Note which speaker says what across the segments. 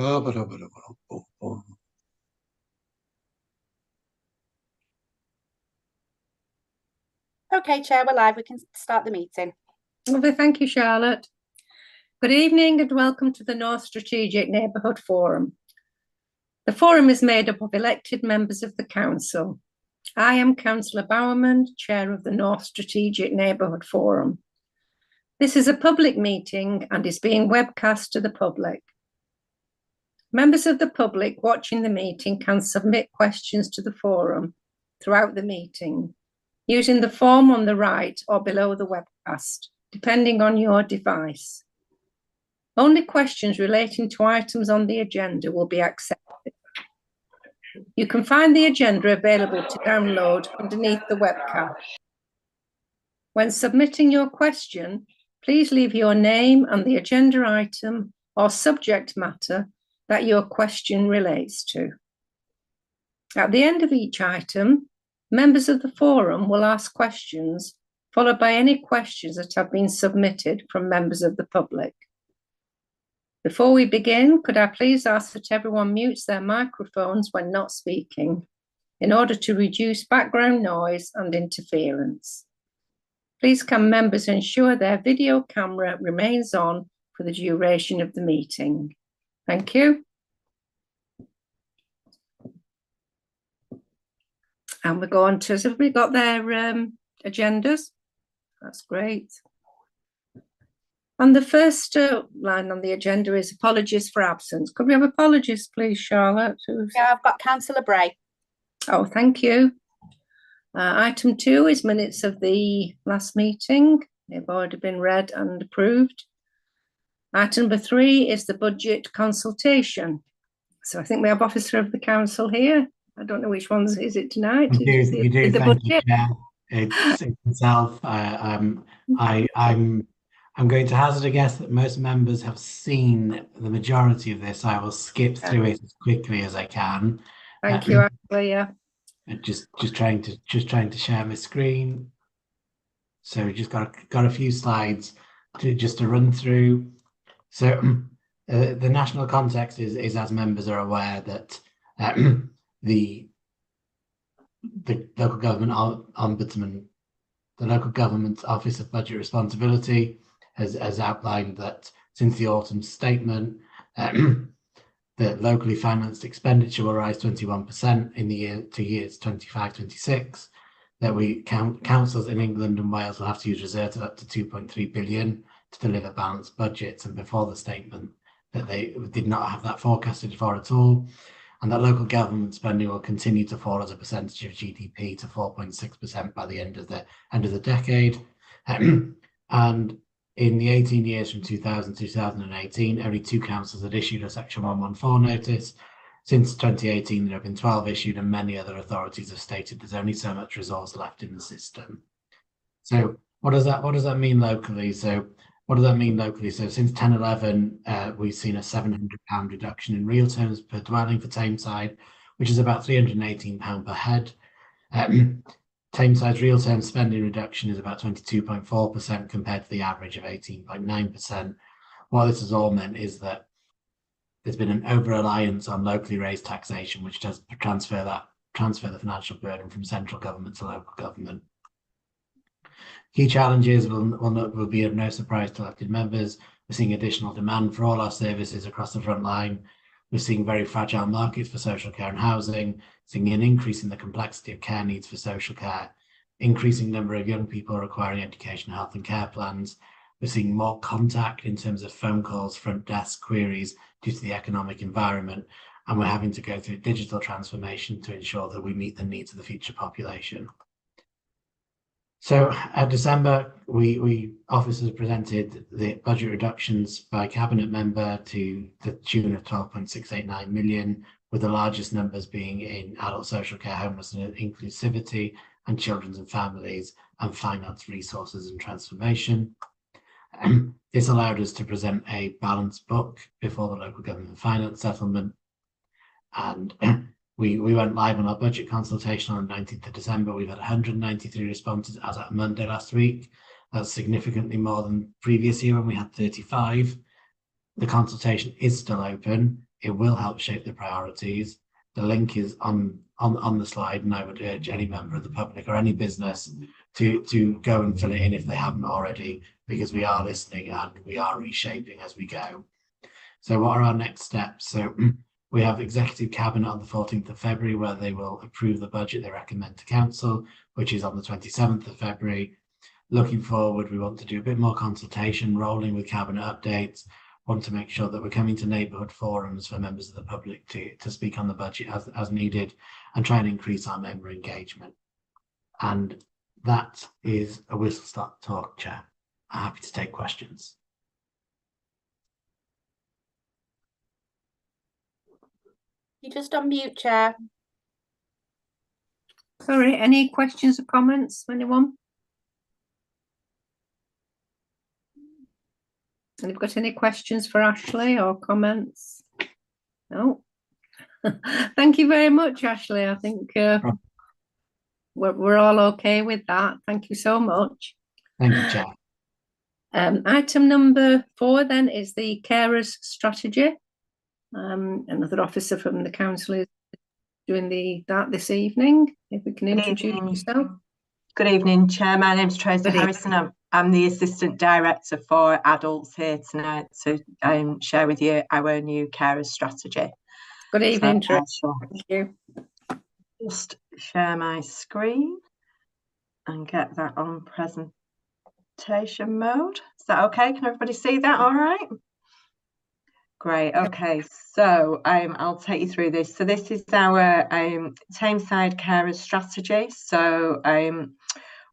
Speaker 1: Okay, Chair, we're live. We can start the meeting.
Speaker 2: Lovely, thank you, Charlotte. Good evening and welcome to the North Strategic Neighbourhood Forum. The forum is made up of elected members of the council. I am Councillor Bowerman, Chair of the North Strategic Neighbourhood Forum. This is a public meeting and is being webcast to the public. Members of the public watching the meeting can submit questions to the forum throughout the meeting using the form on the right or below the webcast, depending on your device. Only questions relating to items on the agenda will be accepted. You can find the agenda available to download underneath the webcast. When submitting your question, please leave your name and the agenda item or subject matter that your question relates to. At the end of each item, members of the forum will ask questions, followed by any questions that have been submitted from members of the public. Before we begin, could I please ask that everyone mutes their microphones when not speaking, in order to reduce background noise and interference. Please can members ensure their video camera remains on for the duration of the meeting. Thank you. And we go on to, have we got their agendas? That's great. And the first line on the agenda is apologies for absence. Could we have apologies, please, Charlotte?
Speaker 1: Yeah, I've got Councillor Bray.
Speaker 2: Oh, thank you. Item 2 is minutes of the last meeting. They've already been read and approved. Item number 3 is the budget consultation. So I think we have Officer of the Council here. I don't know which ones is it tonight.
Speaker 3: You do. Thank you, Chair. It's myself. I'm going to hazard a guess that most members have seen the majority of this. I will skip through it as quickly as I can.
Speaker 2: Thank you, Ashley. Yeah.
Speaker 3: Just trying to share my screen. So we just got a few slides to run through. So the national context is as members are aware that the local government ombudsman, the local government Office of Budget Responsibility, has outlined that since the autumn statement, that locally financed expenditure will rise 21% in the years 25-26. That councils in England and Wales will have to use reserves of up to 2.3 billion to deliver balanced budgets, and before the statement that they did not have that forecasted for at all. And that local government spending will continue to fall as a percentage of GDP to 4.6% by the end of the decade. And in the 18 years from 2000 to 2018, only 2 councils had issued a Section 114 notice. Since 2018, there have been 12 issued, and many other authorities have stated there's only so much resource left in the system. So what does that mean locally? So since 10-11, we've seen a £700 reduction in real terms per dwelling for Tameside, which is about £318 per head. Tameside's real term spending reduction is about 22.4% compared to the average of 18.9%. What this has all meant is that there's been an over-reliance on locally raised taxation, which does transfer the financial burden from central government to local government. Key challenges will be of no surprise to elected members. We're seeing additional demand for all our services across the front line. We're seeing very fragile markets for social care and housing, seeing an increase in the complexity of care needs for social care, increasing number of young people requiring education, health and care plans. We're seeing more contact in terms of phone calls, front desk queries due to the economic environment, and we're having to go through digital transformation to ensure that we meet the needs of the future population. So at December, we officers presented the budget reductions by cabinet member to the tune of 12.689 million, with the largest numbers being in adult social care, homelessness and inclusivity, and children's and families, and finance, resources and transformation. This allowed us to present a balanced book before the local government finance settlement, and we went live on our budget consultation on the 19th of December. We've had 193 responses as at Monday last week. That's significantly more than previous year when we had 35. The consultation is still open. It will help shape the priorities. The link is on the slide, and I would urge any member of the public or any business to go and fill it in if they haven't already, because we are listening and we are reshaping as we go. So what are our next steps? So we have Executive Cabinet on the 14th of February, where they will approve the budget they recommend to Council, which is on the 27th of February. Looking forward, we want to do a bit more consultation, rolling with Cabinet updates, want to make sure that we're coming to neighbourhood forums for members of the public to speak on the budget as needed, and try and increase our member engagement. And that is a whistle-stop talk, Chair. I'm happy to take questions.
Speaker 1: You just unmute, Chair.
Speaker 2: Sorry, any questions or comments, anyone? Have you got any questions for Ashley or comments? No. Thank you very much, Ashley. I think we're all okay with that. Thank you so much.
Speaker 3: Thank you, Chair.
Speaker 2: Item number 4 then is the carers strategy. Another officer from the council is doing that this evening. If we can introduce yourself.
Speaker 4: Good evening, Chair. My name's Tracy
Speaker 2: Good evening.
Speaker 4: Harrison. I'm the Assistant Director for Adults here tonight to share with you our new carers strategy.
Speaker 2: Good evening,
Speaker 4: So,
Speaker 2: Tracy. Thank you.
Speaker 4: just share my screen and get that on presentation mode. Is that okay? Can everybody see that all right? Great. Okay, so I'll take you through this. So this is our Tameside carers strategy. So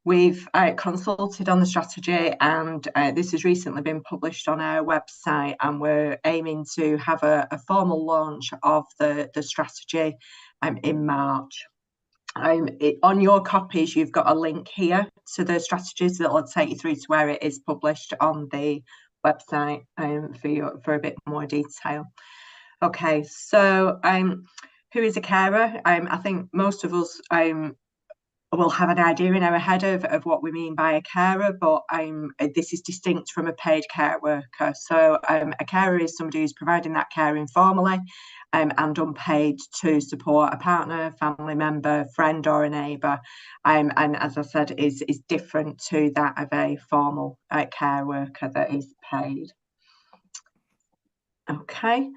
Speaker 4: we've consulted on the strategy, and this has recently been published on our website, and we're aiming to have a formal launch of the strategy in March. On your copies, you've got a link here to the strategies that will take you through to where it is published on the website for a bit more detail. Okay, so who is a carer? I think most of us will have an idea in our head of what we mean by a carer, but this is distinct from a paid care worker. So a carer is somebody who's providing that care informally and unpaid to support a partner, family member, friend or a neighbour, and as I said, is different to that of a formal care worker that is paid. Okay,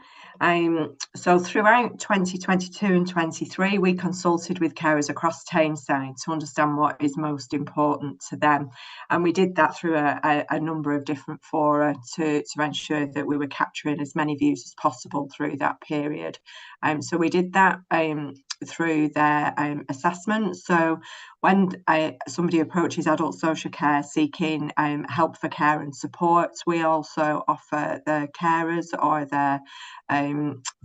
Speaker 4: so throughout 2022 and 23, we consulted with carers across Tameside to understand what is most important to them. And we did that through a number of different fora to ensure that we were capturing as many views as possible through that period. So we did that through their assessment. So when somebody approaches adult social care seeking help for care and support, we also offer the carers or their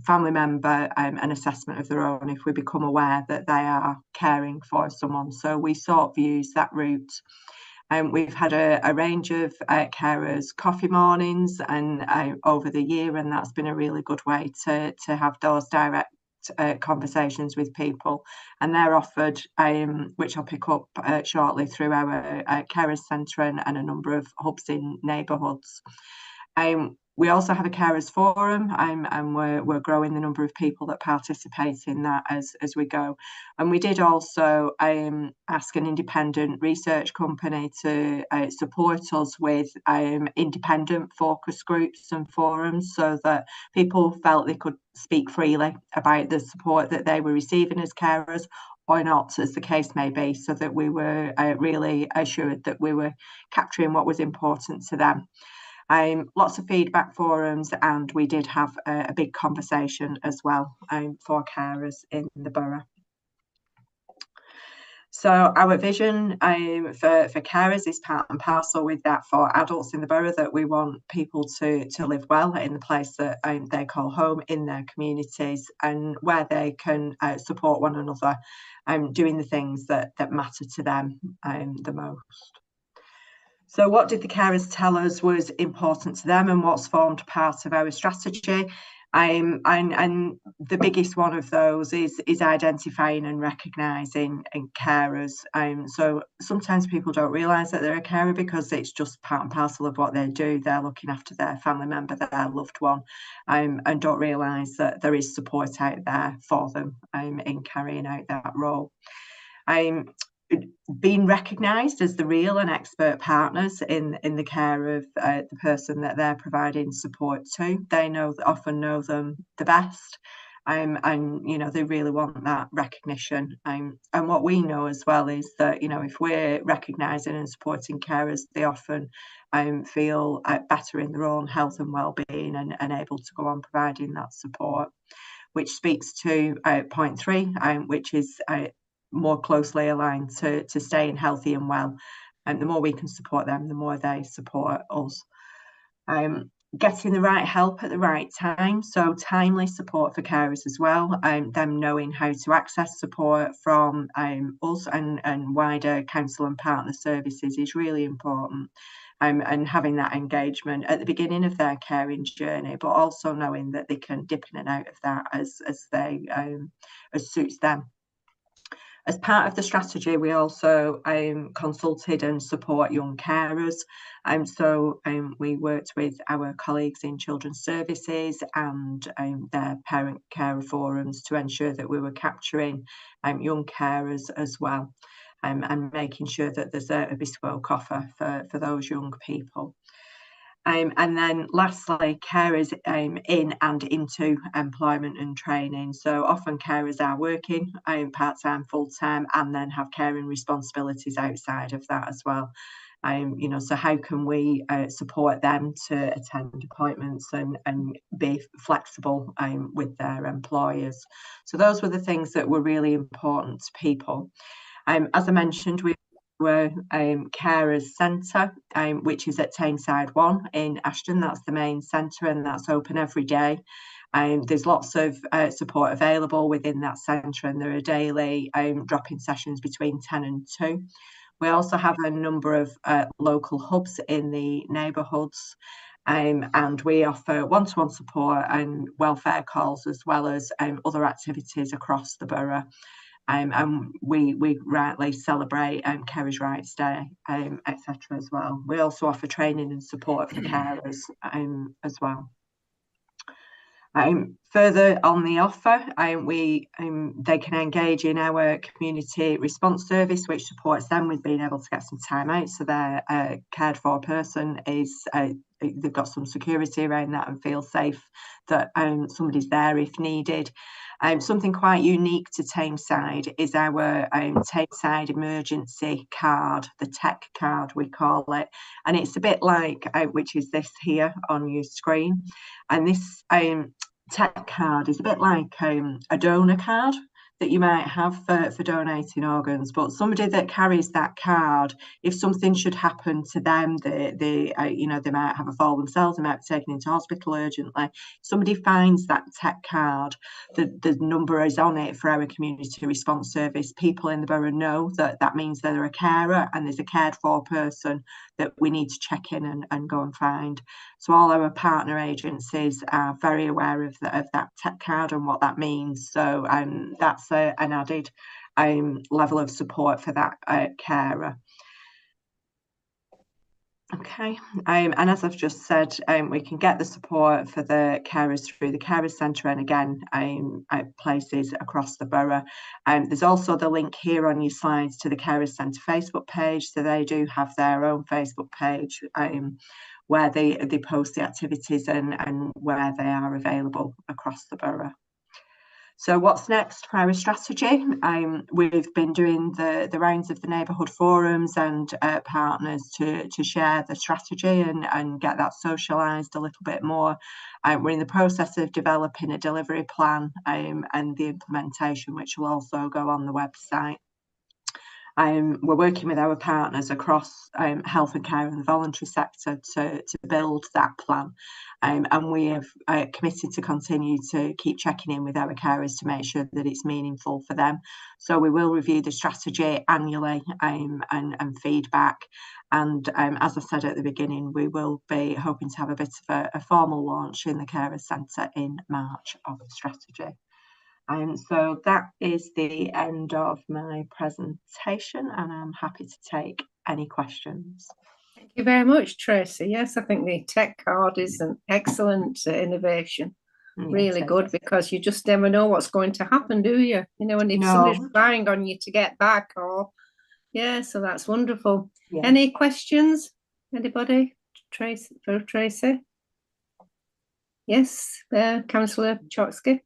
Speaker 4: family member an assessment of their own if we become aware that they are caring for someone. So we sought views that route. We've had a range of carers coffee mornings and over the year, and that's been a really good way to have those direct conversations with people, and they're offered, which I'll pick up shortly, through our carers centre and a number of hubs in neighbourhoods. We also have a carers forum, and we're growing the number of people that participate in that as we go. And we did also ask an independent research company to support us with independent focus groups and forums, so that people felt they could speak freely about the support that they were receiving as carers, or not, as the case may be, so that we were really assured that we were capturing what was important to them. Lots of feedback forums, and we did have a big conversation as well for carers in the borough. So our vision for carers is part and parcel with that for adults in the borough, that we want people to live well in the place that they call home, in their communities, and where they can support one another, doing the things that matter to them the most. So what did the carers tell us was important to them, and what's formed part of our strategy? And the biggest one of those is identifying and recognising carers. So sometimes people don't realise that they're a carer because it's just part and parcel of what they do. They're looking after their family member, their loved one, and don't realise that there is support out there for them in carrying out that role. Being recognised as the real and expert partners in the care of the person that they're providing support to. They often know them the best, and they really want that recognition. And what we know as well is that if we're recognising and supporting carers, they often feel better in their own health and well-being and able to go on providing that support, which speaks to point 3, which is more closely aligned to staying healthy and well. And the more we can support them, the more they support us. Getting the right help at the right time, so timely support for carers as well, them knowing how to access support from us and wider council and partner services is really important. And having that engagement at the beginning of their caring journey, but also knowing that they can dip in and out of that as suits them. As part of the strategy, we also consulted and support young carers. So we worked with our colleagues in children's services and their parent carer forums to ensure that we were capturing young carers as well, and making sure that there's a bespoke offer for those young people. And then lastly, carers in and into employment and training. So often carers are working part-time, full-time, and then have caring responsibilities outside of that as well. So how can we support them to attend appointments and be flexible with their employers? So those were the things that were really important to people. As I mentioned, we were Carers Centre, which is at Tameside 1 in Ashton. That's the main centre, and that's open every day. There's lots of support available within that centre, and there are daily drop-in sessions between 10 and 2. We also have a number of local hubs in the neighbourhoods, and we offer one-to-one support and welfare calls, as well as other activities across the borough. And we rightly celebrate Carers' Rights Day, etc. as well. We also offer training and support for carers as well. Further on the offer, they can engage in our community response service, which supports them with being able to get some time out, so their cared for person is they've got some security around that and feel safe that somebody's there if needed. Something quite unique to Tameside is our Tameside emergency card, the tech card we call it, and it's a bit like which is this here on your screen, and this tech card is a bit like a donor card that you might have for donating organs, but somebody that carries that card, if something should happen to them, they might have a fall themselves, they might be taken into hospital urgently. Somebody finds that tech card, the number is on it for our community response service. People in the borough know that means they're a carer and there's a cared for person that we need to check in and go and find. So all our partner agencies are very aware of that tech card and what that means. So that's an added level of support for that carer. Okay, and as I've just said, we can get the support for the carers through the Carers Centre, and again, places across the borough. There's also the link here on your slides to the Carers Centre Facebook page, so they do have their own Facebook page where they post the activities and where they are available across the borough. So what's next for our strategy? We've been doing the rounds of the neighbourhood forums and partners to share the strategy and get that socialised a little bit more. We're in the process of developing a delivery plan and the implementation, which will also go on the website. We're working with our partners across health and care and the voluntary sector to build that plan. And we have committed to continue to keep checking in with our carers to make sure that it's meaningful for them. So we will review the strategy annually and feedback. And as I said at the beginning, we will be hoping to have a bit of a formal launch in the Carers Centre in March of the strategy. So that is the end of my presentation, and I'm happy to take any questions.
Speaker 2: Thank you very much, Tracy. Yes, I think the tech card is an excellent innovation. Really good, because you just never know what's going to happen, do you? You know, and if somebody's relying on you to get back, or so that's wonderful. Yeah. Any questions? Anybody? Tracy, for Tracy? Yes, Councillor Chotsky.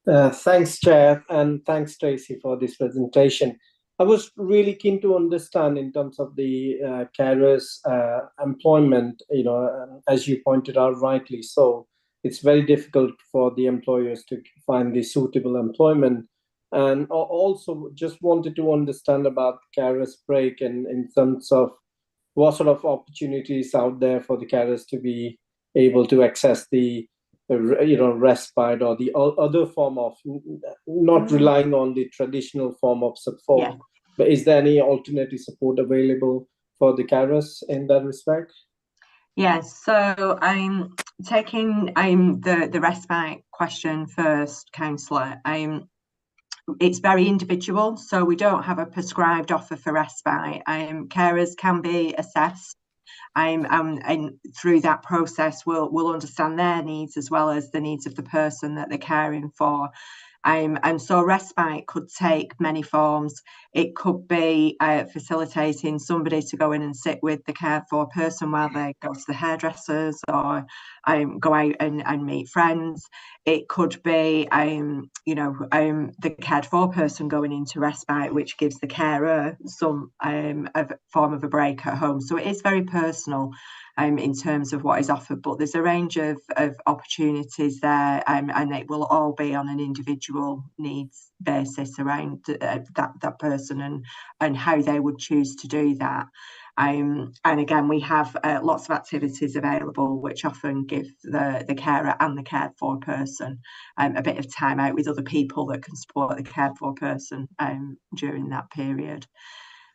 Speaker 5: Thanks, Chair, and thanks, Tracy, for this presentation. I was really keen to understand in terms of the carers' employment, you know, as you pointed out rightly so, it's very difficult for the employers to find the suitable employment. And also just wanted to understand about carers' break, and in terms of what sort of opportunities out there for the carers to be able to access the respite or the other form of not relying on the traditional form of support. Yeah. But is there any alternative support available for the carers in that respect?
Speaker 4: Yes, so I'm taking the respite question first, Councillor. It's very individual, so we don't have a prescribed offer for respite. Carers can be assessed. And through that process, we'll understand their needs as well as the needs of the person that they're caring for. And so respite could take many forms. It could be facilitating somebody to go in and sit with the cared for person while they go to the hairdressers, or go out and meet friends. It could be, the cared for person going into respite, which gives the carer some form of a break at home. So it is very personal in terms of what is offered, but there's a range of opportunities there, and it will all be on an individual needs basis around that person and how they would choose to do that. And again, we have lots of activities available which often give the carer and the cared for person a bit of time out with other people that can support the cared for person during that period.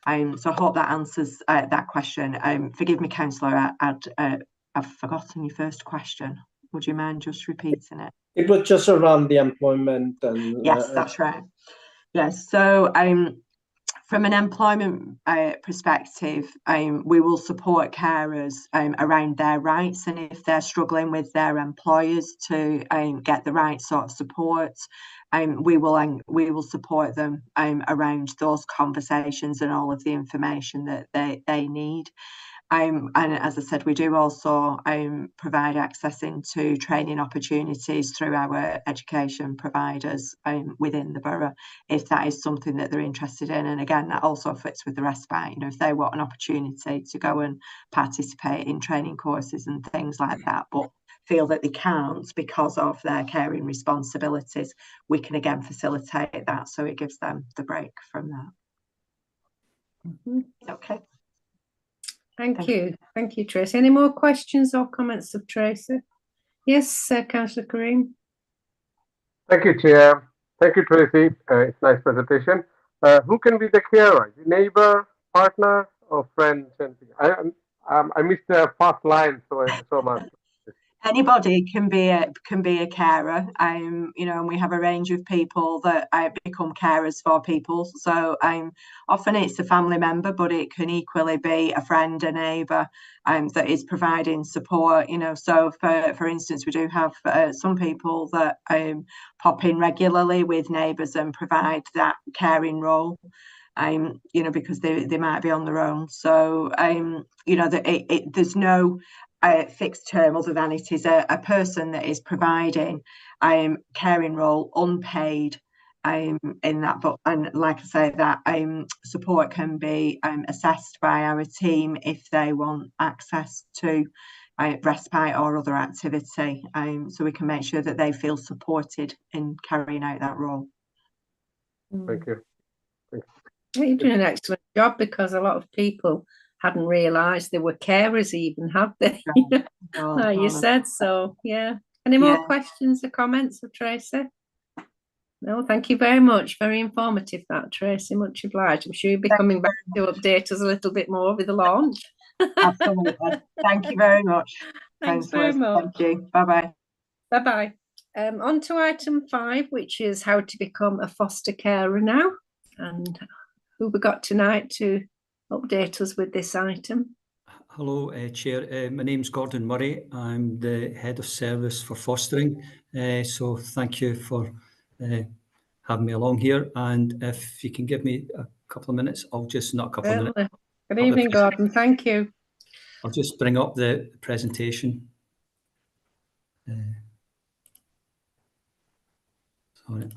Speaker 4: So I hope that answers that question. Forgive me, Councillor, I've forgotten your first question. Would you mind just repeating it?
Speaker 5: It was just around the employment. And
Speaker 4: yes, that's right. Yes, so from an employment perspective, we will support carers around their rights, and if they're struggling with their employers to get the right sort of support, we will support them around those conversations and all of the information that they need. And as I said, we do also provide access into training opportunities through our education providers within the borough, if that is something that they're interested in. And again, that also fits with the respite. You know, if they want an opportunity to go and participate in training courses and things like that, but feel that they can't because of their caring responsibilities, we can again facilitate that, so it gives them the break from that. Okay.
Speaker 2: Thank you. Thank you, Tracy. Any more questions or comments of Tracy? Yes, Councillor Kareem.
Speaker 6: Thank you, Chair. Thank you, Tracy. It's a nice presentation. Who can be the carer? Neighbor, partner, or friend? I missed the first line so much.
Speaker 4: Anybody can be a carer, and we have a range of people that become carers for people. So often it's a family member, but it can equally be a friend, a neighbour that is providing support. So for instance, we do have some people that pop in regularly with neighbours and provide that caring role. Because they might be on their own. So there's no fixed term other than it is a person that is providing caring role unpaid in that book. And like I say, that support can be assessed by our team if they want access to respite or other activity, so we can make sure that they feel supported in carrying out that role.
Speaker 6: Thank you.
Speaker 2: You're doing an excellent job, because a lot of people hadn't realised they were carers even, had they? You said so, yeah. Any more questions or comments of Tracy? No, thank you very much. Very informative, that, Tracy. Much obliged. I'm sure you'll be coming back to update us a little bit more with the launch.
Speaker 4: Absolutely. Thank you very much.
Speaker 2: Thanks very
Speaker 4: Liz.
Speaker 2: much.
Speaker 4: Thank you. Bye-bye.
Speaker 2: Bye-bye. On to item 5, which is how to become a foster carer now. And who we got tonight to update us with this item?
Speaker 7: Hello, Chair. My name's Gordon Murray. I'm the Head of Service for Fostering. So thank you for having me along here. And if you can give me a couple of minutes, I'll just, not a couple of minutes.
Speaker 2: Good evening, Gordon. Thank you.
Speaker 7: I'll just bring up the presentation. Sorry. If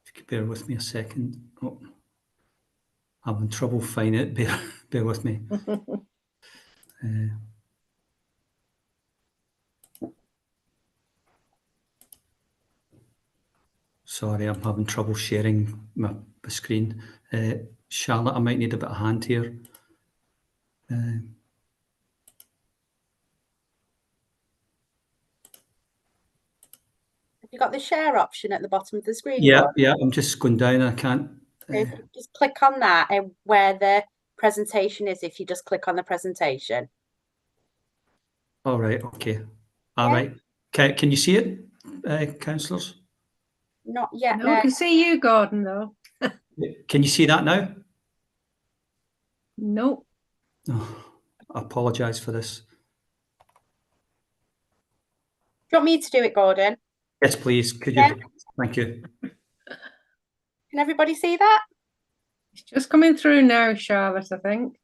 Speaker 7: you could bear with me a second. Oh, I'm having trouble finding it. Bear with me. Sorry, I'm having trouble sharing my screen. Charlotte, I might need a bit of hand here. Have
Speaker 1: you got the share option at the bottom of the screen?
Speaker 7: Yeah, I'm just going down. I can't.
Speaker 1: Just click on that and where the presentation is. If you just click on the presentation.
Speaker 7: All right. Okay. All right. Can you see it, councillors?
Speaker 1: Not yet.
Speaker 2: No, we can see you, Gordon, though.
Speaker 7: Can you see that now?
Speaker 2: No.
Speaker 7: Oh, I apologise for this.
Speaker 1: Do you want me to do it, Gordon?
Speaker 7: Yes, please. Could you? Thank you.
Speaker 1: Can everybody see that?
Speaker 2: It's just coming through now, Charlotte, I think.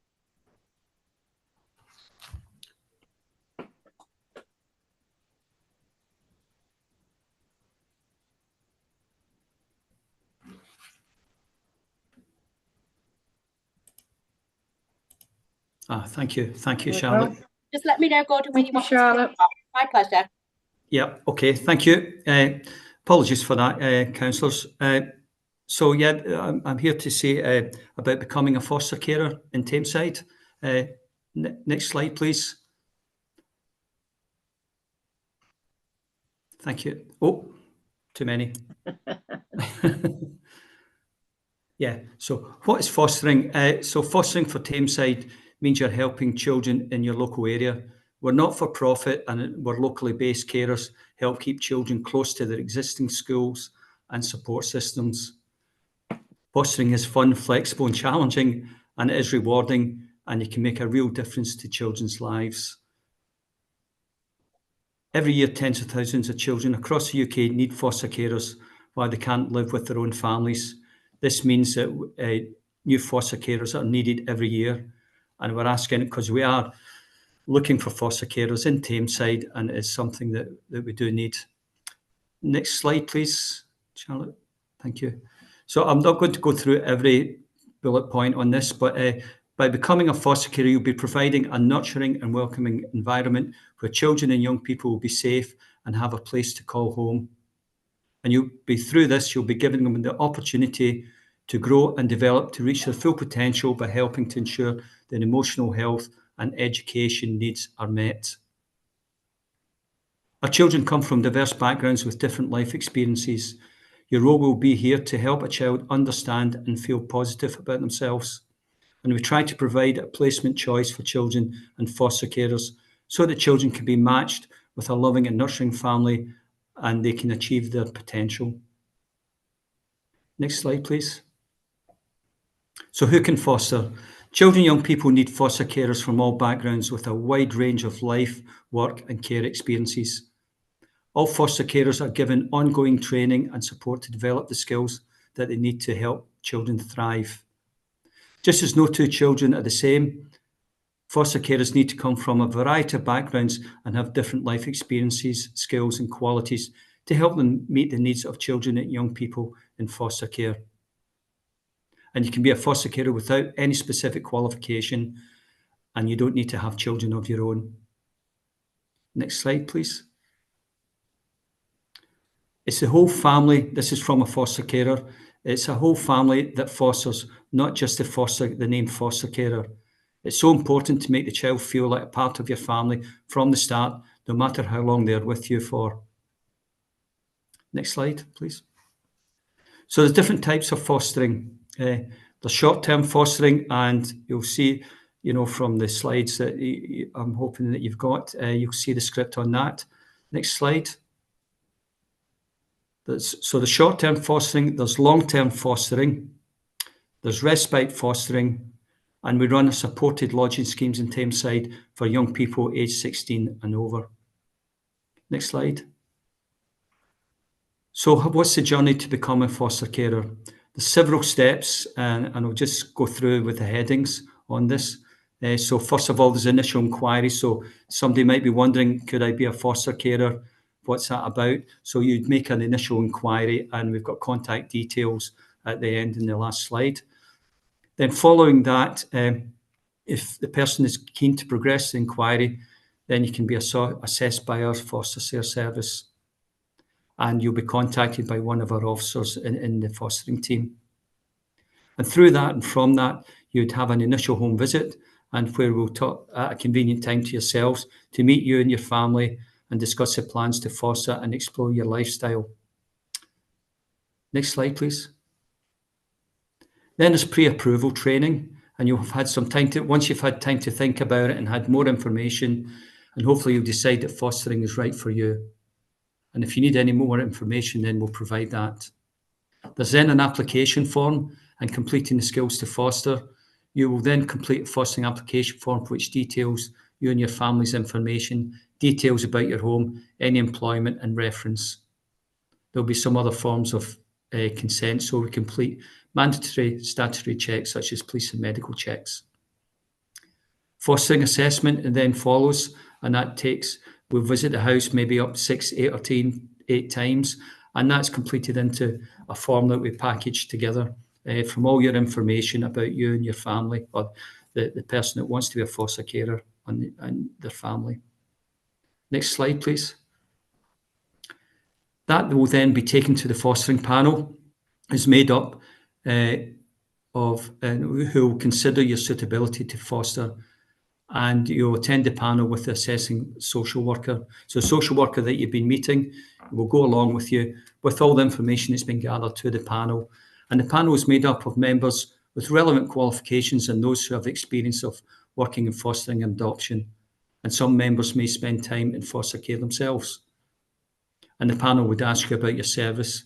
Speaker 7: Thank you. Thank you, Charlotte.
Speaker 1: Just let me know, Gordon, when you want
Speaker 2: Charlotte.
Speaker 1: My pleasure.
Speaker 7: Yeah, okay, thank you. Apologies for that, councillors. So yeah, I'm here to say about becoming a foster carer in Tameside. Next slide, please. Thank you. Oh, too many. Yeah, so what is fostering? So fostering for Tameside means you're helping children in your local area. We're not for profit and we're locally based carers, help keep children close to their existing schools and support systems. Fostering is fun, flexible and challenging, and it is rewarding, and you can make a real difference to children's lives. Every year, tens of thousands of children across the UK need foster carers while they can't live with their own families. This means that new foster carers are needed every year, and we're asking, because we are looking for foster carers in Tameside, and it's something that we do need. Next slide, please, Charlotte. Thank you. So I'm not going to go through every bullet point on this, but by becoming a foster carer, you'll be providing a nurturing and welcoming environment where children and young people will be safe and have a place to call home. And you'll be through this, you'll be giving them the opportunity to grow and develop to reach their full potential by helping to ensure their emotional health and education needs are met. Our children come from diverse backgrounds with different life experiences. Your role will be here to help a child understand and feel positive about themselves. And we try to provide a placement choice for children and foster carers so that children can be matched with a loving and nurturing family and they can achieve their potential. Next slide, please. So who can foster? Children and young people need foster carers from all backgrounds with a wide range of life, work and care experiences. All foster carers are given ongoing training and support to develop the skills that they need to help children thrive. Just as no two children are the same, foster carers need to come from a variety of backgrounds and have different life experiences, skills and qualities to help them meet the needs of children and young people in foster care. And you can be a foster carer without any specific qualification, and you don't need to have children of your own. Next slide, please. It's the whole family. This is from a foster carer. It's a whole family that fosters, not just the name foster carer. It's so important to make the child feel like a part of your family from the start, no matter how long they're with you for. Next slide, please. So there's different types of fostering. There's short-term fostering, and you'll see, you know, from the slides that I'm hoping that you've got, you'll see the script on that. Next slide. So the short-term fostering, there's long-term fostering, there's respite fostering, and we run supported lodging schemes in Tameside for young people aged 16 and over. Next slide. So what's the journey to become a foster carer? There's several steps, and I'll just go through with the headings on this. So first of all, there's initial inquiry. So somebody might be wondering, could I be a foster carer? What's that about? So you'd make an initial inquiry, and we've got contact details at the end in the last slide. Then following that, if the person is keen to progress the inquiry, then you can be assessed by our foster care service, and you'll be contacted by one of our officers in the fostering team. And through that and from that, you'd have an initial home visit, and where we'll talk at a convenient time to yourselves to meet you and your family and discuss the plans to foster and explore your lifestyle. Next slide, please. Then there's pre-approval training, and you'll have had some time to, once you've had time to think about it and had more information, and hopefully you'll decide that fostering is right for you. And if you need any more information, then we'll provide that. There's then an application form and completing the skills to foster. You will then complete a fostering application form which details you and your family's information, details about your home, any employment and reference. There'll be some other forms of consent, so we complete mandatory statutory checks such as police and medical checks. Fostering assessment and then follows, and that takes, we'll visit the house maybe up 6, 8 or 8 times, and that's completed into a form that we package together from all your information about you and your family, or the person that wants to be a foster carer and their family. Next slide, please. That will then be taken to the fostering panel. It's made up of who will consider your suitability to foster, and you'll attend the panel with the assessing social worker. So the social worker that you've been meeting will go along with you with all the information that's been gathered to the panel. And the panel is made up of members with relevant qualifications and those who have experience of working in fostering and adoption. And some members may spend time in foster care themselves. And the panel would ask you about your service,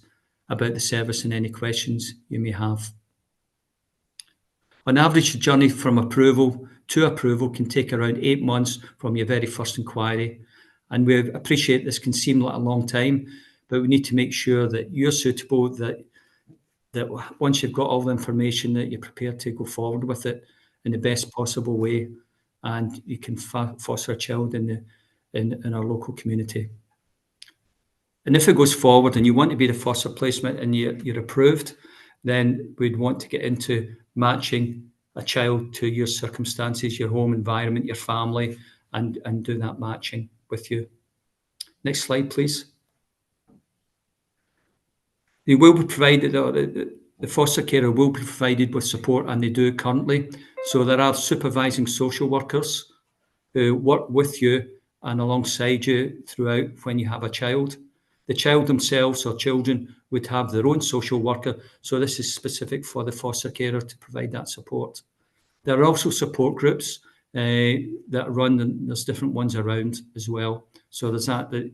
Speaker 7: about the service and any questions you may have. On average, the journey from approval to approval can take around 8 months from your very first inquiry. And we appreciate this can seem like a long time, but we need to make sure that you're suitable, that once you've got all the information, that you're prepared to go forward with it in the best possible way, and you can foster a child in our local community. And if it goes forward and you want to be the foster placement and you're approved, then we'd want to get into matching a child to your circumstances, your home environment, your family, and do that matching with you. Next slide, please. They will be provided, the foster carer will be provided with support, and they do currently. So there are supervising social workers who work with you and alongside you throughout when you have a child. The child themselves or children would have their own social worker. So this is specific for the foster carer to provide that support. There are also support groups that run, and there's different ones around as well. So there's that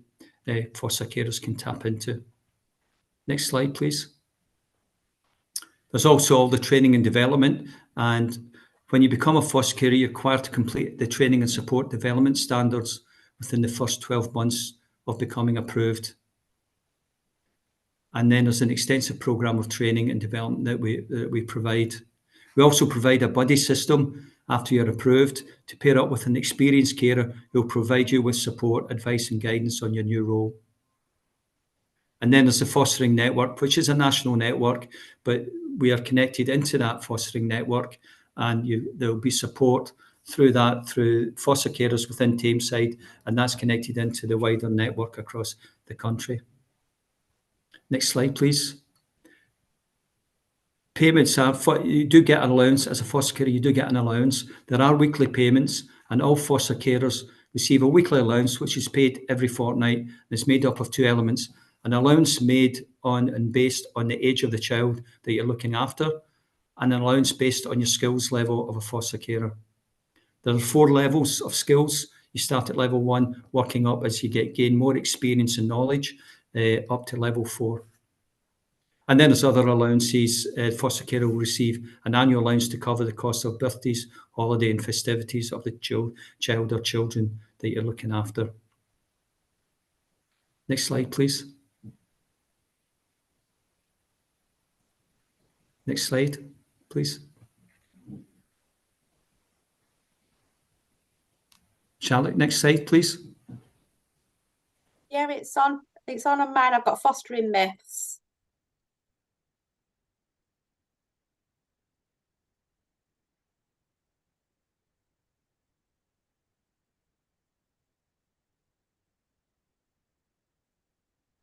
Speaker 7: foster carers can tap into. Next slide, please. There's also all the training and development. And when you become a foster carer, you're required to complete the training and support development standards within the first 12 months of becoming approved. And then there's an extensive programme of training and development that we provide. We also provide a buddy system after you're approved to pair up with an experienced carer who will provide you with support, advice and guidance on your new role. And then there's the fostering network, which is a national network, but we are connected into that fostering network, and there will be support through that, through foster carers within Tameside, and that's connected into the wider network across the country. Next slide, please. Payments are, you do get an allowance as a foster carer, you do get an allowance. There are weekly payments, and all foster carers receive a weekly allowance, which is paid every fortnight. It's made up of 2 elements, an allowance made on and based on the age of the child that you're looking after, and an allowance based on your skills level of a foster carer. There are 4 levels of skills. You start at level 1, working up as you gain more experience and knowledge, up to level 4. And then there's other allowances. Foster carer will receive an annual allowance to cover the cost of birthdays, holiday and festivities of the child or children that you're looking after. Next slide, please. Next slide, please. Charlotte, next slide, please.
Speaker 1: Yeah, it's on mine. I've got fostering myths.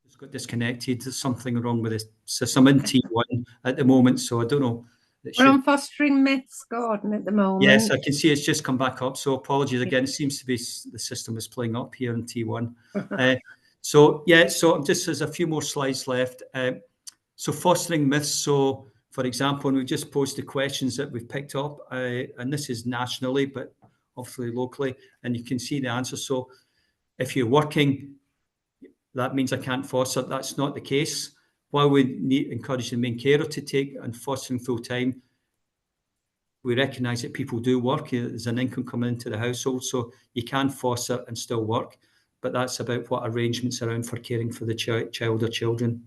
Speaker 7: It's got disconnected. There's something wrong with this system. I'm in T1 at the moment, so I don't know.
Speaker 2: We're on fostering myths, Gordon, at the moment.
Speaker 7: Yes, I can see it's just come back up. So apologies again. It seems to be the system is playing up here in T1. So just there's a few more slides left. So fostering myths. So for example, and we've just posted questions that we've picked up, and this is nationally, but obviously locally, and you can see the answer. So if you're working, that means I can't foster. That's not the case. While we encourage the main carer to take and fostering full time, we recognise that people do work. There's an income coming into the household, so you can foster and still work. But that's about what arrangements around for caring for the child or children.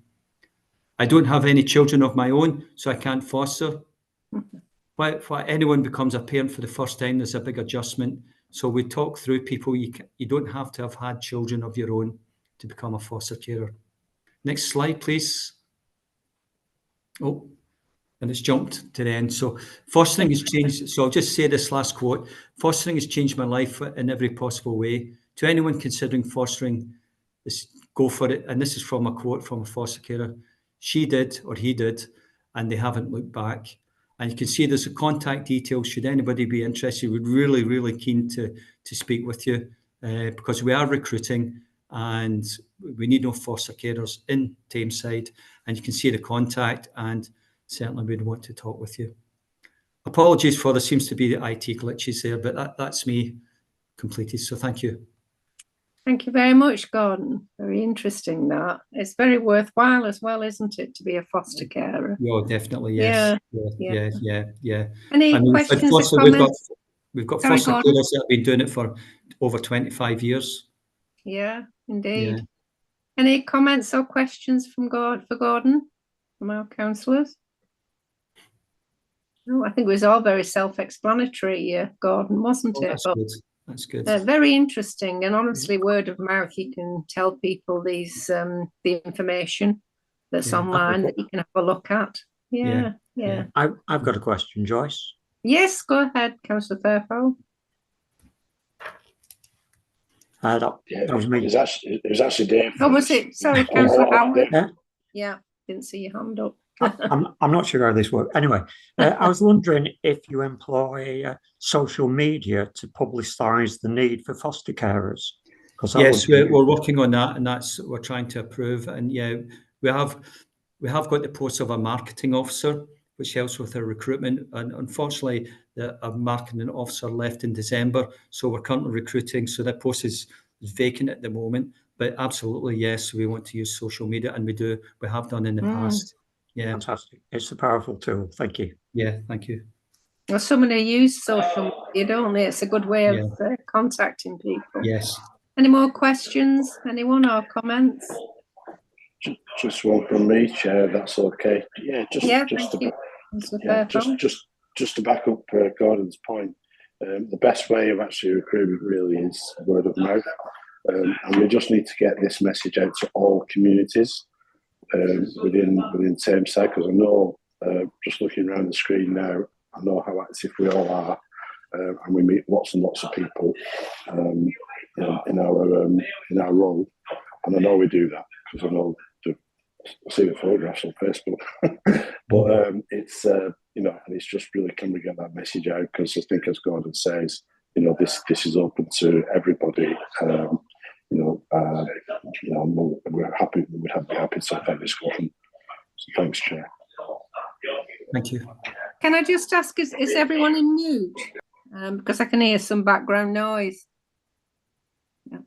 Speaker 7: I don't have any children of my own, so I can't foster. When anyone becomes a parent for the first time, there's a big adjustment. So we talk through people. You don't have to have had children of your own to become a foster carer. Next slide, please. Oh, and it's jumped to the end. So fostering has changed. So I'll just say this last quote. Fostering has changed my life in every possible way. To anyone considering fostering, go for it. And this is from a quote from a foster carer. She did, or he did, and they haven't looked back. And you can see there's a contact details. Should anybody be interested, we're really, really keen to speak with you because we are recruiting and we need no foster carers in Tameside. And you can see the contact, and certainly we'd want to talk with you. Apologies for there seems to be the IT glitches there, but that's me completed. So thank you.
Speaker 2: Thank you very much, Gordon. Very interesting that. It's very worthwhile as well, isn't it, to be a foster carer?
Speaker 7: Yeah, definitely, yes. Yeah.
Speaker 2: Any questions or comments?
Speaker 7: We've got foster carers that have been doing it for over 25 years.
Speaker 2: Yeah, indeed. Yeah. Any comments or questions for Gordon, from our councillors? No, I think it was all very self-explanatory, Gordon, wasn't it?
Speaker 7: That's good.
Speaker 2: Very interesting, and honestly, word of mouth, you can tell people these the information that's online that you can have a look at. Yeah.
Speaker 8: I've got a question, Joyce.
Speaker 2: Yes, go ahead, Councillor Fairfield.
Speaker 8: That was me.
Speaker 9: It was actually Dave.
Speaker 2: Oh, was it? Sorry, Councillor Howard. Yeah, didn't see your hand up.
Speaker 8: I'm not sure how this works. Anyway, I was wondering if you employ social media to publicise the need for foster carers.
Speaker 7: Yes, we're working on that, and we're trying to approve. And yeah, we have got the post of a marketing officer, which helps with our recruitment. And unfortunately, a marketing officer left in December, so we're currently recruiting. So that post is vacant at the moment. But absolutely, yes, we want to use social media, and we have done in the past. Yeah,
Speaker 8: fantastic. It's a powerful tool. Thank you.
Speaker 7: Yeah, thank you.
Speaker 2: Well, so many use social media, don't they? It's a good way of contacting people.
Speaker 7: Yes.
Speaker 2: Any more questions? Anyone or comments?
Speaker 9: Just one from me, Chair. That's okay. Yeah, just to back up Gordon's point. The best way of actually recruitment really is word of mouth, and we just need to get this message out to all communities. Within Tameside, because I know, just looking around the screen now, I know how active we all are, and we meet lots and lots of people in our role, and I know we do that because I know I see the photographs on Facebook. But it's and it's just really, can we get that message out? Because I think, as Gordon says, this is open to everybody. we're happy. We'd be happy to have that discussion. So thanks, Chair.
Speaker 7: Thank you.
Speaker 2: Can I just ask, is everyone in mute? Because I can hear some background noise. Yeah.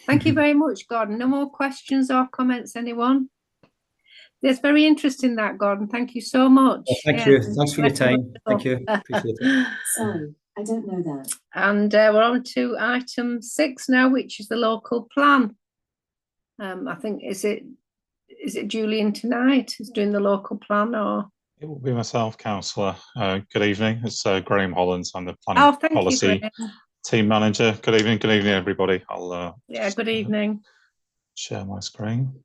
Speaker 2: Thank you very much, Gordon. No more questions or comments, anyone? It's very interesting, that, Gordon. Thank you so much.
Speaker 7: Well, thank you. Thanks for your time. Thank you. Appreciate it.
Speaker 10: Sorry, I don't know that.
Speaker 2: And we're on to item 6 now, which is the local plan. I think, is it Julian tonight who's doing the local plan, or?
Speaker 11: It will be myself, Councillor. Good evening. It's Graham Hollands. I'm the planning policy team manager. Good evening. Good evening, everybody. I'll
Speaker 2: good evening.
Speaker 11: Share my screen.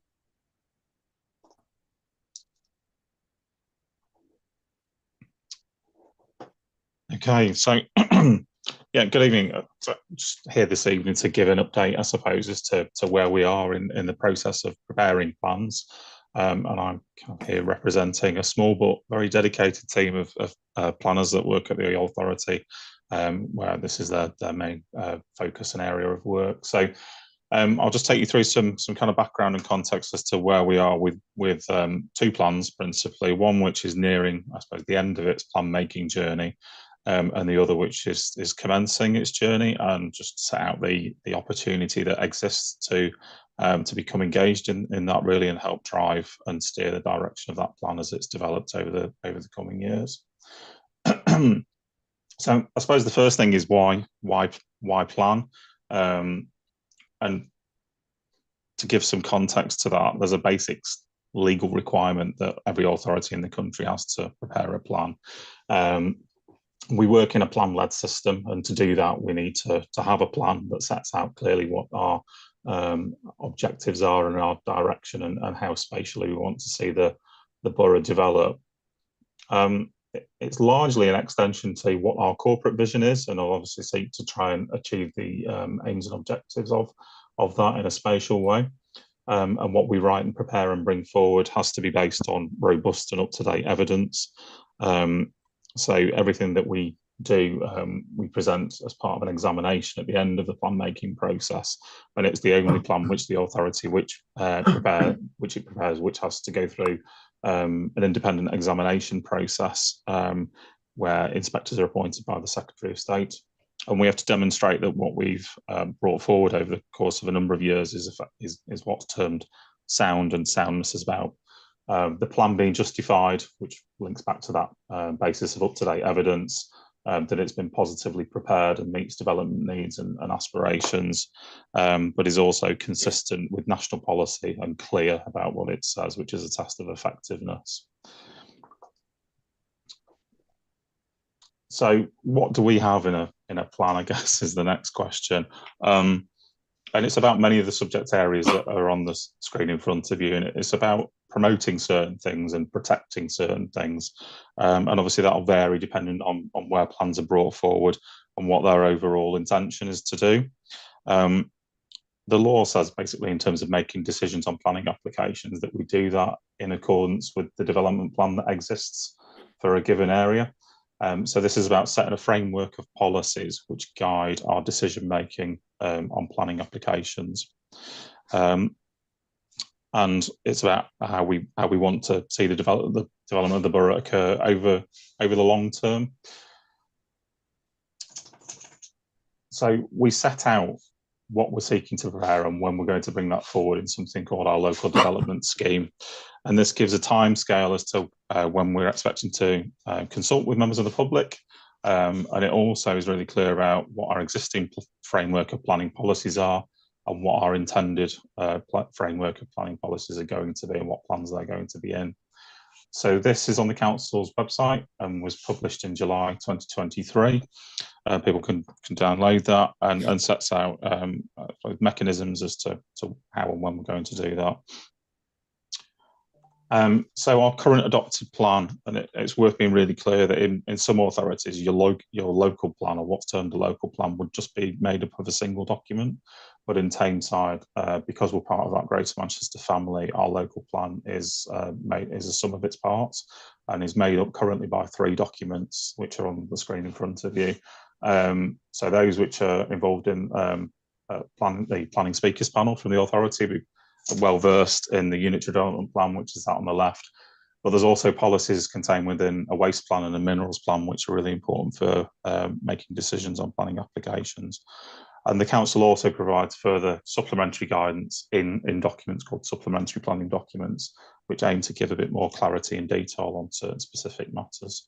Speaker 11: Okay, so yeah, good evening. So just here this evening to give an update, I suppose, as to where we are in the process of preparing plans. And I'm here representing a small but very dedicated team of planners that work at the authority, where this is their main focus and area of work. So I'll just take you through some kind of background and context as to where we are with 2 plans principally. One which is nearing, I suppose, the end of its plan making journey, and the other which is commencing its journey, and just set out the opportunity that exists to become engaged in that really, and help drive and steer the direction of that plan as it's developed over the coming years. So I suppose the first thing is why plan, and to give some context to that, there's a basic legal requirement that every authority in the country has to prepare a plan. We work in a plan-led system, and to do that, we need to have a plan that sets out clearly what our objectives are and our direction, and how spatially we want to see the borough develop. It's largely an extension to what our corporate vision is, and I'll obviously seek to try and achieve the aims and objectives of that in a spatial way. And what we write and prepare and bring forward has to be based on robust and up-to-date evidence. So everything that we do, we present as part of an examination at the end of the plan making process, and it's the only plan which the authority which it prepares, which has to go through an independent examination process, where inspectors are appointed by the Secretary of State, and we have to demonstrate that what we've brought forward over the course of a number of years is what's termed sound, and soundness is about the plan being justified, which links back to that basis of up-to-date evidence, that it's been positively prepared and meets development needs and aspirations, but is also consistent with national policy and clear about what it says, which is a test of effectiveness. So what do we have in a plan, I guess, is the next question. And it's about many of the subject areas that are on the screen in front of you, and it's about promoting certain things and protecting certain things. And obviously that'll vary depending on where plans are brought forward and what their overall intention is to do. The law says basically in terms of making decisions on planning applications that we do that in accordance with the development plan that exists for a given area. So this is about setting a framework of policies which guide our decision making on planning applications. And it's about how we want to see the development of the borough occur over the long term. So we set out what we're seeking to prepare and when we're going to bring that forward in something called our local development scheme. And this gives a timescale as to when we're expecting to consult with members of the public. And it also is really clear about what our existing framework of planning policies are and what our intended framework of planning policies are going to be and what plans they're going to be in. So this is on the council's website and was published in July 2023. People can download that and sets out mechanisms as to how and when we're going to do that. So our current adopted plan, and it's worth being really clear that in some authorities, your local plan, or what's termed a local plan, would just be made up of a single document. But in Tameside, because we're part of that Greater Manchester family, our local plan is a sum of its parts and is made up currently by 3 documents, which are on the screen in front of you. So those which are involved in the planning speakers panel from the authority. We're well versed in the unitary development plan, which is that on the left. But there's also policies contained within a waste plan and a minerals plan, which are really important for making decisions on planning applications. And the council also provides further supplementary guidance in documents called supplementary planning documents, which aim to give a bit more clarity and detail on certain specific matters.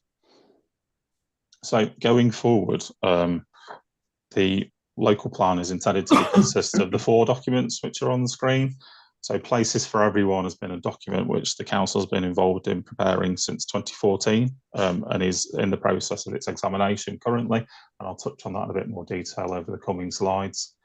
Speaker 11: So going forward, the local plan is intended to consist of the 4 documents which are on the screen. So Places for Everyone has been a document which the council has been involved in preparing since 2014 and is in the process of its examination currently. And I'll touch on that in a bit more detail over the coming slides.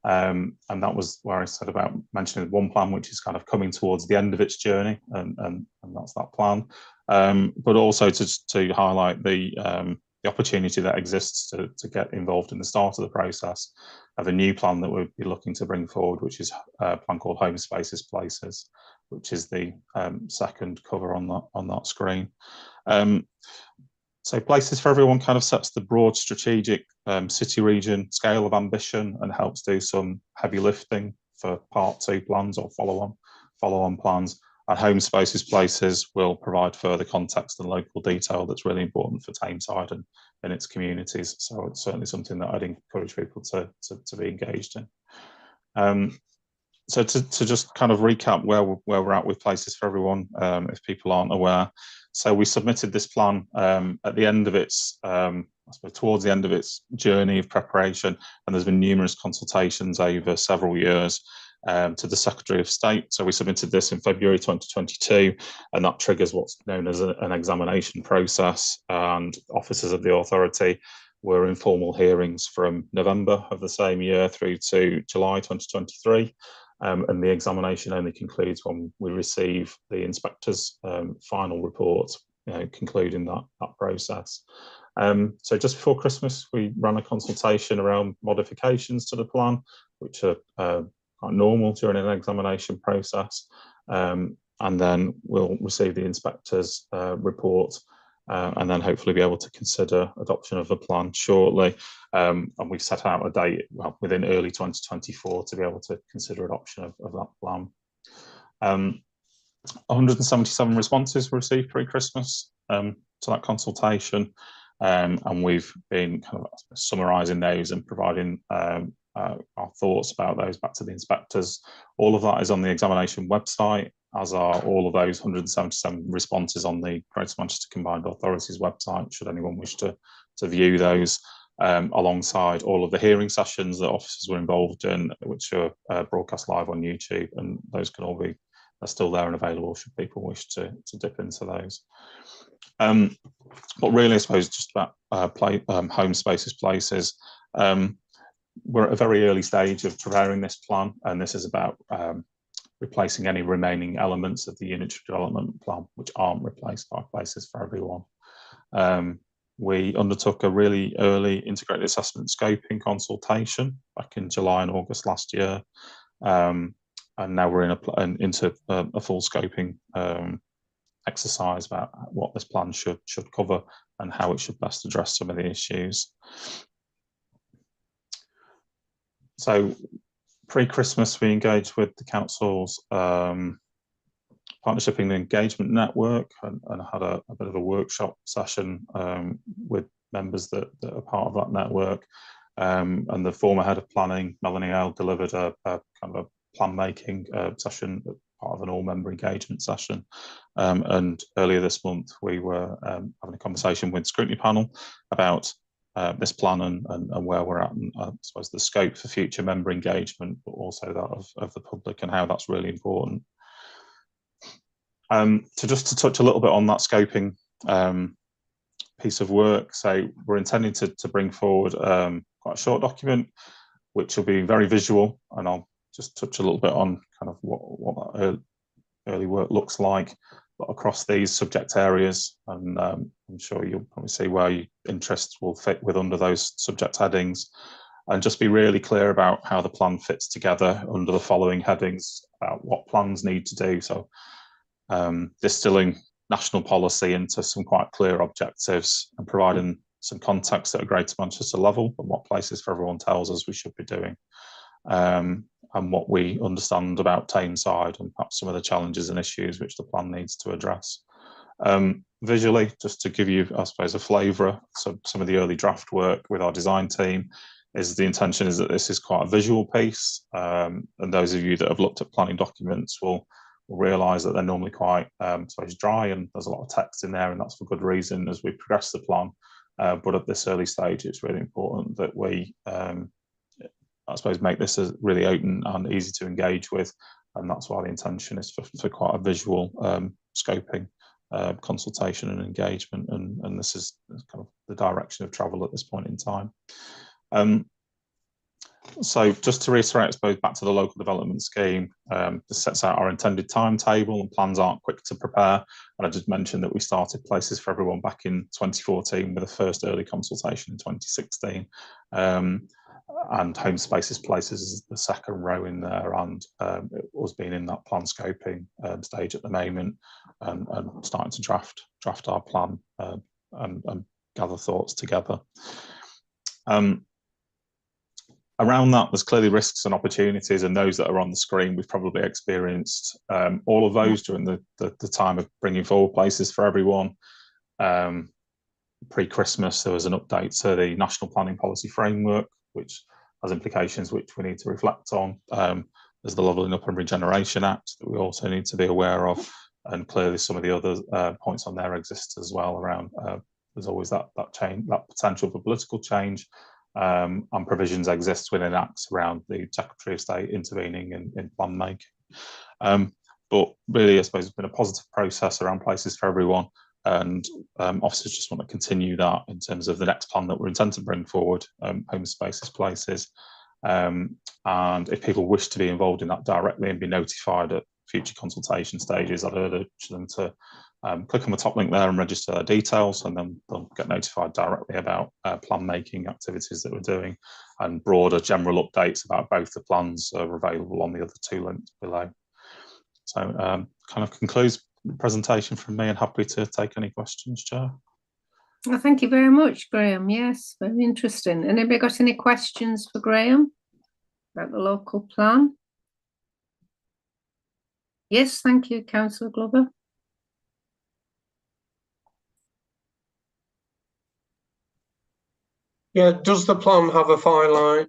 Speaker 11: And that was where I said about mentioning one plan which is kind of coming towards the end of its journey, and that's that plan. But also to highlight the opportunity that exists to get involved in the start of the process of a new plan that we'll be looking to bring forward, which is a plan called Home Spaces Places, which is the second cover on that screen. So Places for Everyone kind of sets the broad strategic city region scale of ambition and helps do some heavy lifting for part 2 plans or follow-on plans. And Home Spaces Places will provide further context and local detail that's really important for Tameside and its communities. So it's certainly something that I'd encourage people to be engaged in. So to just kind of recap where we're at with Places for Everyone, if people aren't aware. So we submitted this plan at the end of its, I suppose towards the end of its journey of preparation, and there's been numerous consultations over several years to the Secretary of State. So we submitted this in February 2022, and that triggers what's known as an examination process, and officers of the authority were in formal hearings from November of the same year through to July 2023. And the examination only concludes when we receive the inspector's final report, concluding that process. So just before Christmas, we ran a consultation around modifications to the plan, which are quite normal during an examination process. And then we'll receive the inspector's report and then hopefully be able to consider adoption of the plan shortly. And we've set out a date within early 2024 to be able to consider adoption of that plan. 177 responses were received pre-Christmas to that consultation, and we've been kind of summarising those and providing our thoughts about those back to the inspectors. All of that is on the examination website, as are all of those 177 responses on the Greater Manchester Combined Authorities website, should anyone wish to view those, alongside all of the hearing sessions that officers were involved in, which are broadcast live on YouTube, and those can all be still there and available should people wish to dip into those. But really, I suppose just about Home Spaces Places. We're at a very early stage of preparing this plan, and this is about replacing any remaining elements of the unitary development plan which aren't replaced by Places for Everyone. We undertook a really early integrated assessment scoping consultation back in July and August last year, and now we're into a full scoping exercise about what this plan should cover and how it should best address some of the issues. So pre-Christmas, we engaged with the council's partnership and engagement network and had a bit of a workshop session with members that are part of that network. And the former head of planning, Melanie Ale, delivered a kind of a plan making session, part of an all-member engagement session. And earlier this month, we were having a conversation with the scrutiny panel about this plan and where we're at, and I suppose the scope for future member engagement, but also that of the public and how that's really important. To touch a little bit on that scoping piece of work, so we're intending to bring forward quite a short document, which will be very visual, and I'll just touch a little bit on kind of what that early work looks like across these subject areas, and I'm sure you'll probably see where your interests will fit with under those subject headings, and just be really clear about how the plan fits together under the following headings about what plans need to do. So distilling national policy into some quite clear objectives and providing some context at a Greater Manchester level and what Places for Everyone tells us we should be doing. and what we understand about Tameside and perhaps some of the challenges and issues which the plan needs to address. Visually, just to give you, I suppose, a flavour, so some of the early draft work with our design team is the intention is that this is quite a visual piece, and those of you that have looked at planning documents will realise that they're normally quite, I suppose, dry, and there's a lot of text in there, and that's for good reason as we progress the plan. But at this early stage, it's really important that we, I suppose, make this as really open and easy to engage with, and that's why the intention is for quite a visual scoping, consultation and engagement, and this is kind of the direction of travel at this point in time. So just to reiterate, I suppose, back to the local development scheme, this sets out our intended timetable, and plans aren't quick to prepare. And I just mentioned that we started Places for Everyone back in 2014 with the first early consultation in 2016. And Home Spaces Places is the second row in there, and it was being in that plan scoping stage at the moment, and starting to draft our plan and gather thoughts together. Around that, there's clearly risks and opportunities, and those that are on the screen, we've probably experienced all of those during the time of bringing forward Places for Everyone. Pre-Christmas, there was an update to the National Planning Policy Framework, which has implications which we need to reflect on. There's the Levelling Up and Regeneration Act that we also need to be aware of, and clearly some of the other points on there exist as well around, there's always that potential for political change, and provisions exist within acts around the Secretary of State intervening in plan making. But really, I suppose it's been a positive process around Places for Everyone, and officers just want to continue that in terms of the next plan that we're intending to bring forward, Home Spaces Places. And if people wish to be involved in that directly and be notified at future consultation stages, I'd urge them to click on the top link there and register their details, and then they'll get notified directly about plan making activities that we're doing, and broader general updates about both the plans are available on the other two links below. So kind of concludes the presentation from me, and happy to take any questions, Chair.
Speaker 2: Well, thank you very much, Graham. Yes, very interesting. Anybody got any questions for Graham about the local plan? Yes, thank you, Councillor Glover.
Speaker 12: Yeah, does the plan have a finite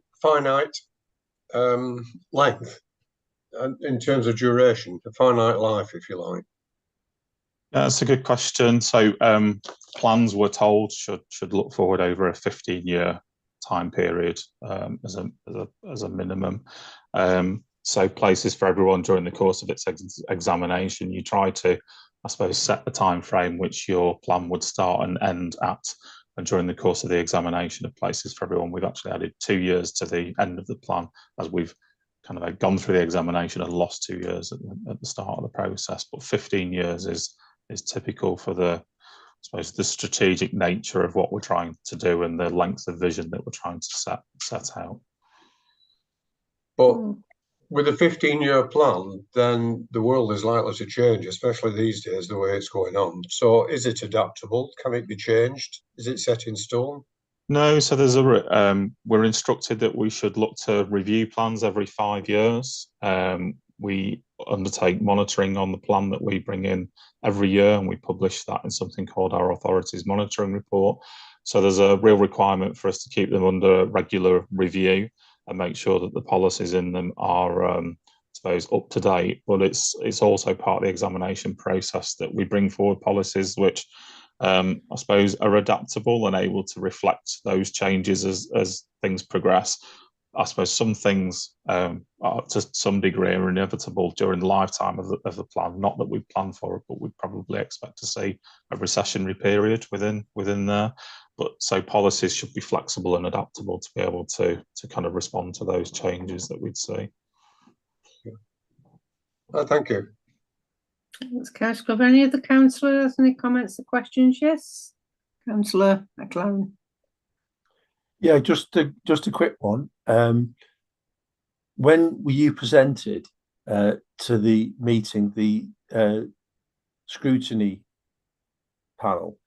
Speaker 12: length in terms of duration, a finite life, if you like?
Speaker 11: Yeah, that's a good question. So plans, we're told, should look forward over a 15-year time period as a minimum. So Places for Everyone, during the course of its examination, you try to, I suppose, set the time frame which your plan would start and end at. And during the course of the examination of Places for Everyone, we've actually added 2 years to the end of the plan, as we've kind of gone through the examination and lost 2 years at the start of the process. But 15 years is typical for the, I suppose, the strategic nature of what we're trying to do and the length of vision that we're trying to set out.
Speaker 12: But with a 15-year plan, then the world is likely to change, especially these days, the way it's going on. So is it adaptable? Can it be changed? Is it set in stone?
Speaker 11: No, so there's we're instructed that we should look to review plans every 5 years. We undertake monitoring on the plan that we bring in every year, and we publish that in something called our Authorities Monitoring Report. So there's a real requirement for us to keep them under regular review and make sure that the policies in them are, I suppose, up to date. But it's also part of the examination process that we bring forward policies which, I suppose, are adaptable and able to reflect those changes as things progress. I suppose some things are to some degree are inevitable during the lifetime of the plan. Not that we plan for it, but we probably expect to see a recessionary period within there. But so policies should be flexible and adaptable to be able to kind of respond to those changes that we'd see.
Speaker 12: Thank you.
Speaker 2: Thanks, Councillor. Any other councillors? Any comments or questions? Yes, Councillor McLaren.
Speaker 13: Yeah, just a quick one. When you presented to the meeting, the scrutiny panel,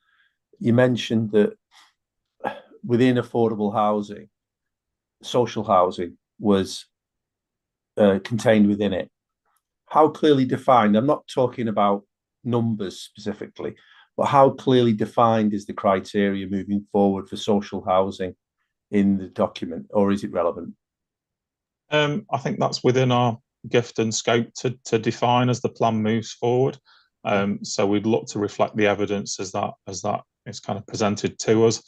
Speaker 13: you mentioned that within affordable housing, social housing was contained within it. How clearly defined? I'm not talking about numbers specifically, but how clearly defined is the criteria moving forward for social housing in the document, or is it relevant?
Speaker 11: I think that's within our gift and scope to define as the plan moves forward. So we'd look to reflect the evidence as that is kind of presented to us.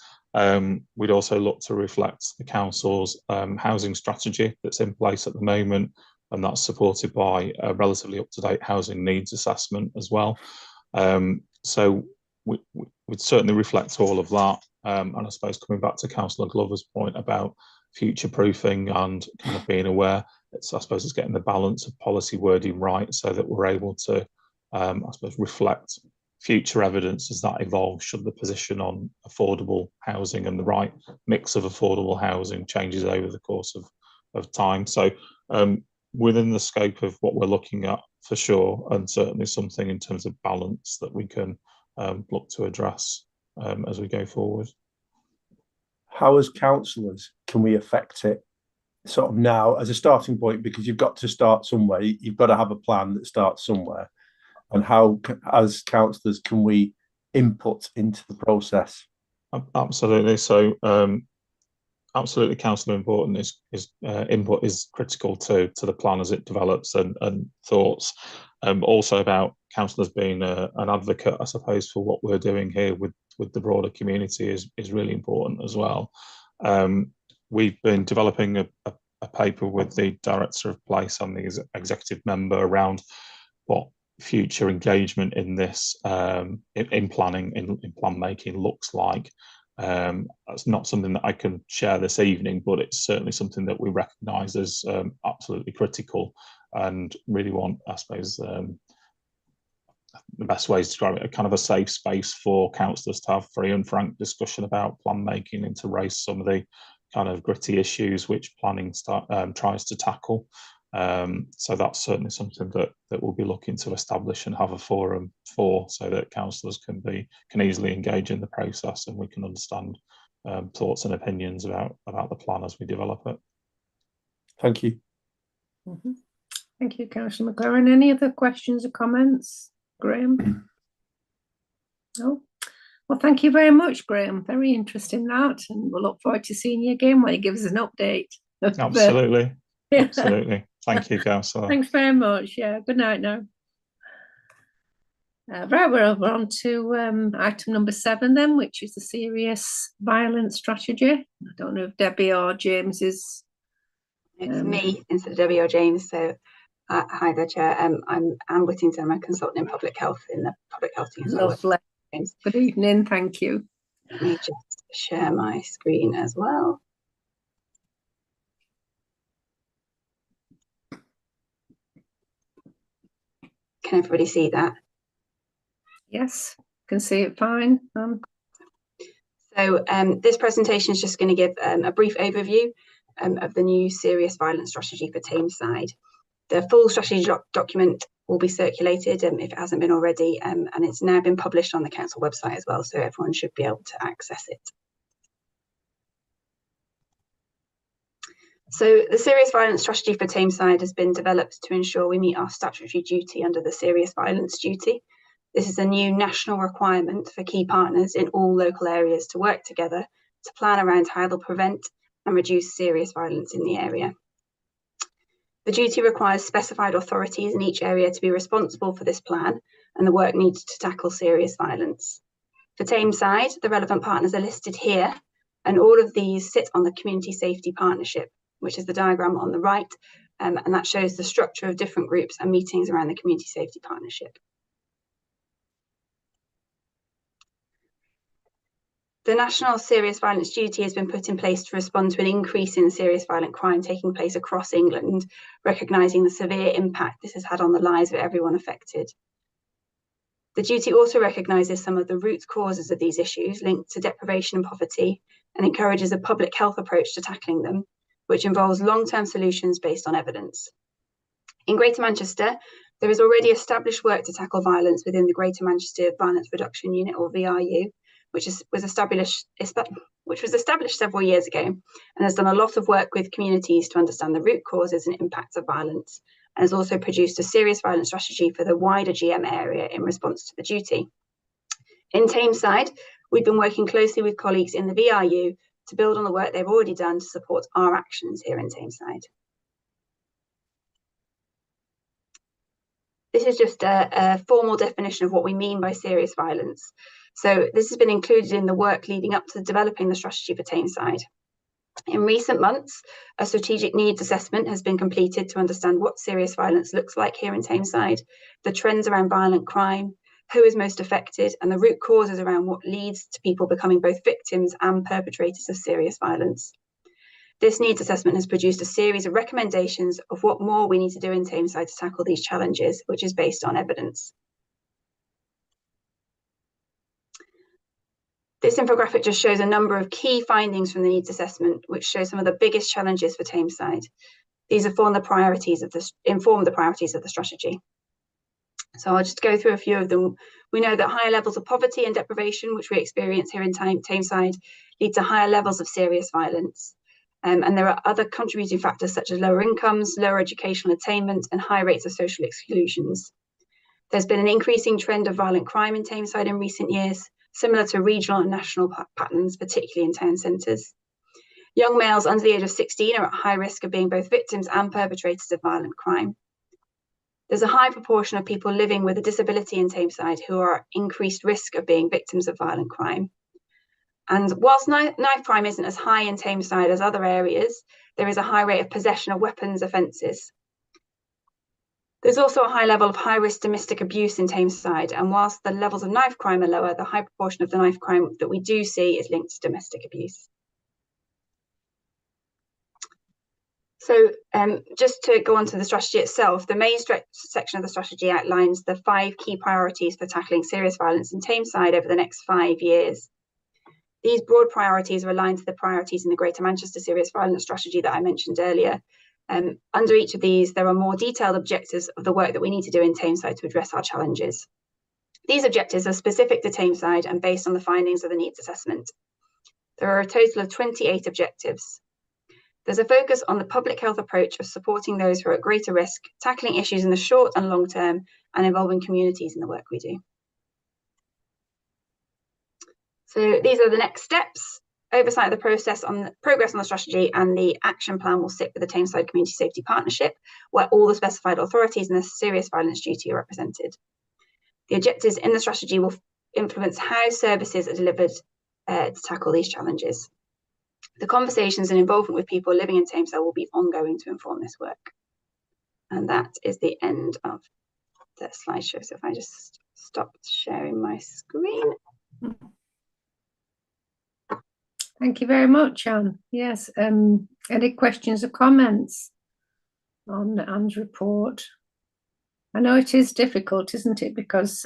Speaker 11: We'd also look to reflect the council's housing strategy that's in place at the moment, and that's supported by a relatively up-to-date housing needs assessment as well. So we'd certainly reflect all of that. And I suppose coming back to Councillor Glover's point about future-proofing and kind of being aware, I suppose it's getting the balance of policy wording right so that we're able to, I suppose, reflect future evidence as that evolves should the position on affordable housing and the right mix of affordable housing changes over the course of time. So within the scope of what we're looking at, for sure, and certainly something in terms of balance that we can look to address as we go forward.
Speaker 13: How, as councillors, can we affect it sort of now as a starting point? Because you've got to start somewhere. You've got to have a plan that starts somewhere. And how, as councillors, can we input into the process?
Speaker 11: Absolutely. So, absolutely, councillor input is critical to the plan as it develops, and thoughts. Also about councillors being an advocate, I suppose, for what we're doing here with the broader community is really important as well. We've been developing a paper with the Director of Place and the executive member around what future engagement in this in planning, in plan making looks like. That's not something that I can share this evening, but it's certainly something that we recognise as absolutely critical, and really want, I suppose, the best way to describe it, a kind of a safe space for councillors to have free and frank discussion about plan making and to raise some of the kind of gritty issues which planning tries to tackle. So that's certainly something that we'll be looking to establish and have a forum for, so that councillors can easily engage in the process and we can understand thoughts and opinions about the plan as we develop it.
Speaker 13: Thank you.
Speaker 2: Mm-hmm. Thank you, Councillor McLaren. Any other questions or comments, Graham? No? Well, thank you very much, Graham. Very interesting that, and we'll look forward to seeing you again when you give us an update.
Speaker 11: Absolutely. Absolutely. Thank you, Councillor.
Speaker 2: Thanks very much. Yeah, good night now. Right, we're over on to item number 7 then, which is the serious violence strategy. I don't know if Debbie or James is...
Speaker 14: It's me instead of Debbie or James. So hi there, Chair. I'm Anne Whittington. I'm a consultant in public health in the public health team.
Speaker 2: Lovely. Good evening. Thank you.
Speaker 14: Let me just share my screen as well. Can everybody see that?
Speaker 2: Yes, can see it fine.
Speaker 14: So this presentation is just going to give a brief overview of the new serious violence strategy for Tameside. The full strategy document will be circulated if it hasn't been already, and it's now been published on the council website as well, so everyone should be able to access it. So the serious violence strategy for Tameside has been developed to ensure we meet our statutory duty under the serious violence duty. This is a new national requirement for key partners in all local areas to work together to plan around how they'll prevent and reduce serious violence in the area. The duty requires specified authorities in each area to be responsible for this plan, and the work needs to tackle serious violence. For Tameside, the relevant partners are listed here, and all of these sit on the Community Safety Partnership, which is the diagram on the right, and that shows the structure of different groups and meetings around the Community Safety Partnership. The National Serious Violence Duty has been put in place to respond to an increase in serious violent crime taking place across England, recognising the severe impact this has had on the lives of everyone affected. The duty also recognises some of the root causes of these issues linked to deprivation and poverty, and encourages a public health approach to tackling them, which involves long-term solutions based on evidence. In Greater Manchester, there is already established work to tackle violence within the Greater Manchester Violence Reduction Unit, or VRU, which was established several years ago, and has done a lot of work with communities to understand the root causes and impacts of violence, and has also produced a serious violence strategy for the wider GM area in response to the duty. In Tameside, we've been working closely with colleagues in the VRU to build on the work they've already done to support our actions here in Tameside. This is just a formal definition of what we mean by serious violence. So this has been included in the work leading up to developing the strategy for Tameside. In recent months, a strategic needs assessment has been completed to understand what serious violence looks like here in Tameside, the trends around violent crime, who is most affected, and the root causes around what leads to people becoming both victims and perpetrators of serious violence. This needs assessment has produced a series of recommendations of what more we need to do in Tameside to tackle these challenges, which is based on evidence. This infographic just shows a number of key findings from the needs assessment, which show some of the biggest challenges for Tameside. These inform the priorities of the strategy. So I'll just go through a few of them. We know that higher levels of poverty and deprivation, which we experience here in Tameside, lead to higher levels of serious violence. And there are other contributing factors such as lower incomes, lower educational attainment, and high rates of social exclusions. There's been an increasing trend of violent crime in Tameside in recent years, similar to regional and national patterns, particularly in town centres. Young males under the age of 16 are at high risk of being both victims and perpetrators of violent crime. There's a high proportion of people living with a disability in Tameside who are at increased risk of being victims of violent crime. And whilst knife crime isn't as high in Tameside as other areas, there is a high rate of possession of weapons offences. There's also a high level of high-risk domestic abuse in Tameside, and whilst the levels of knife crime are lower, the high proportion of the knife crime that we do see is linked to domestic abuse. So just to go on to the strategy itself, the main section of the strategy outlines the 5 key priorities for tackling serious violence in Tameside over the next 5 years. These broad priorities are aligned to the priorities in the Greater Manchester Serious Violence Strategy that I mentioned earlier. Under each of these, there are more detailed objectives of the work that we need to do in Tameside to address our challenges. These objectives are specific to Tameside and based on the findings of the needs assessment. There are a total of 28 objectives. There's a focus on the public health approach of supporting those who are at greater risk, tackling issues in the short and long term, and involving communities in the work we do. So these are the next steps. Oversight of the process on the progress on the strategy and the action plan will sit with the Tameside Community Safety Partnership, where all the specified authorities in the serious violence duty are represented. The objectives in the strategy will influence how services are delivered to tackle these challenges. The conversations and involvement with people living in Tameside will be ongoing to inform this work. And that is the end of the slideshow. So if I just stop sharing my screen.
Speaker 2: Thank you very much, Anne. Yes, any questions or comments on Anne's report? I know it is difficult, isn't it? Because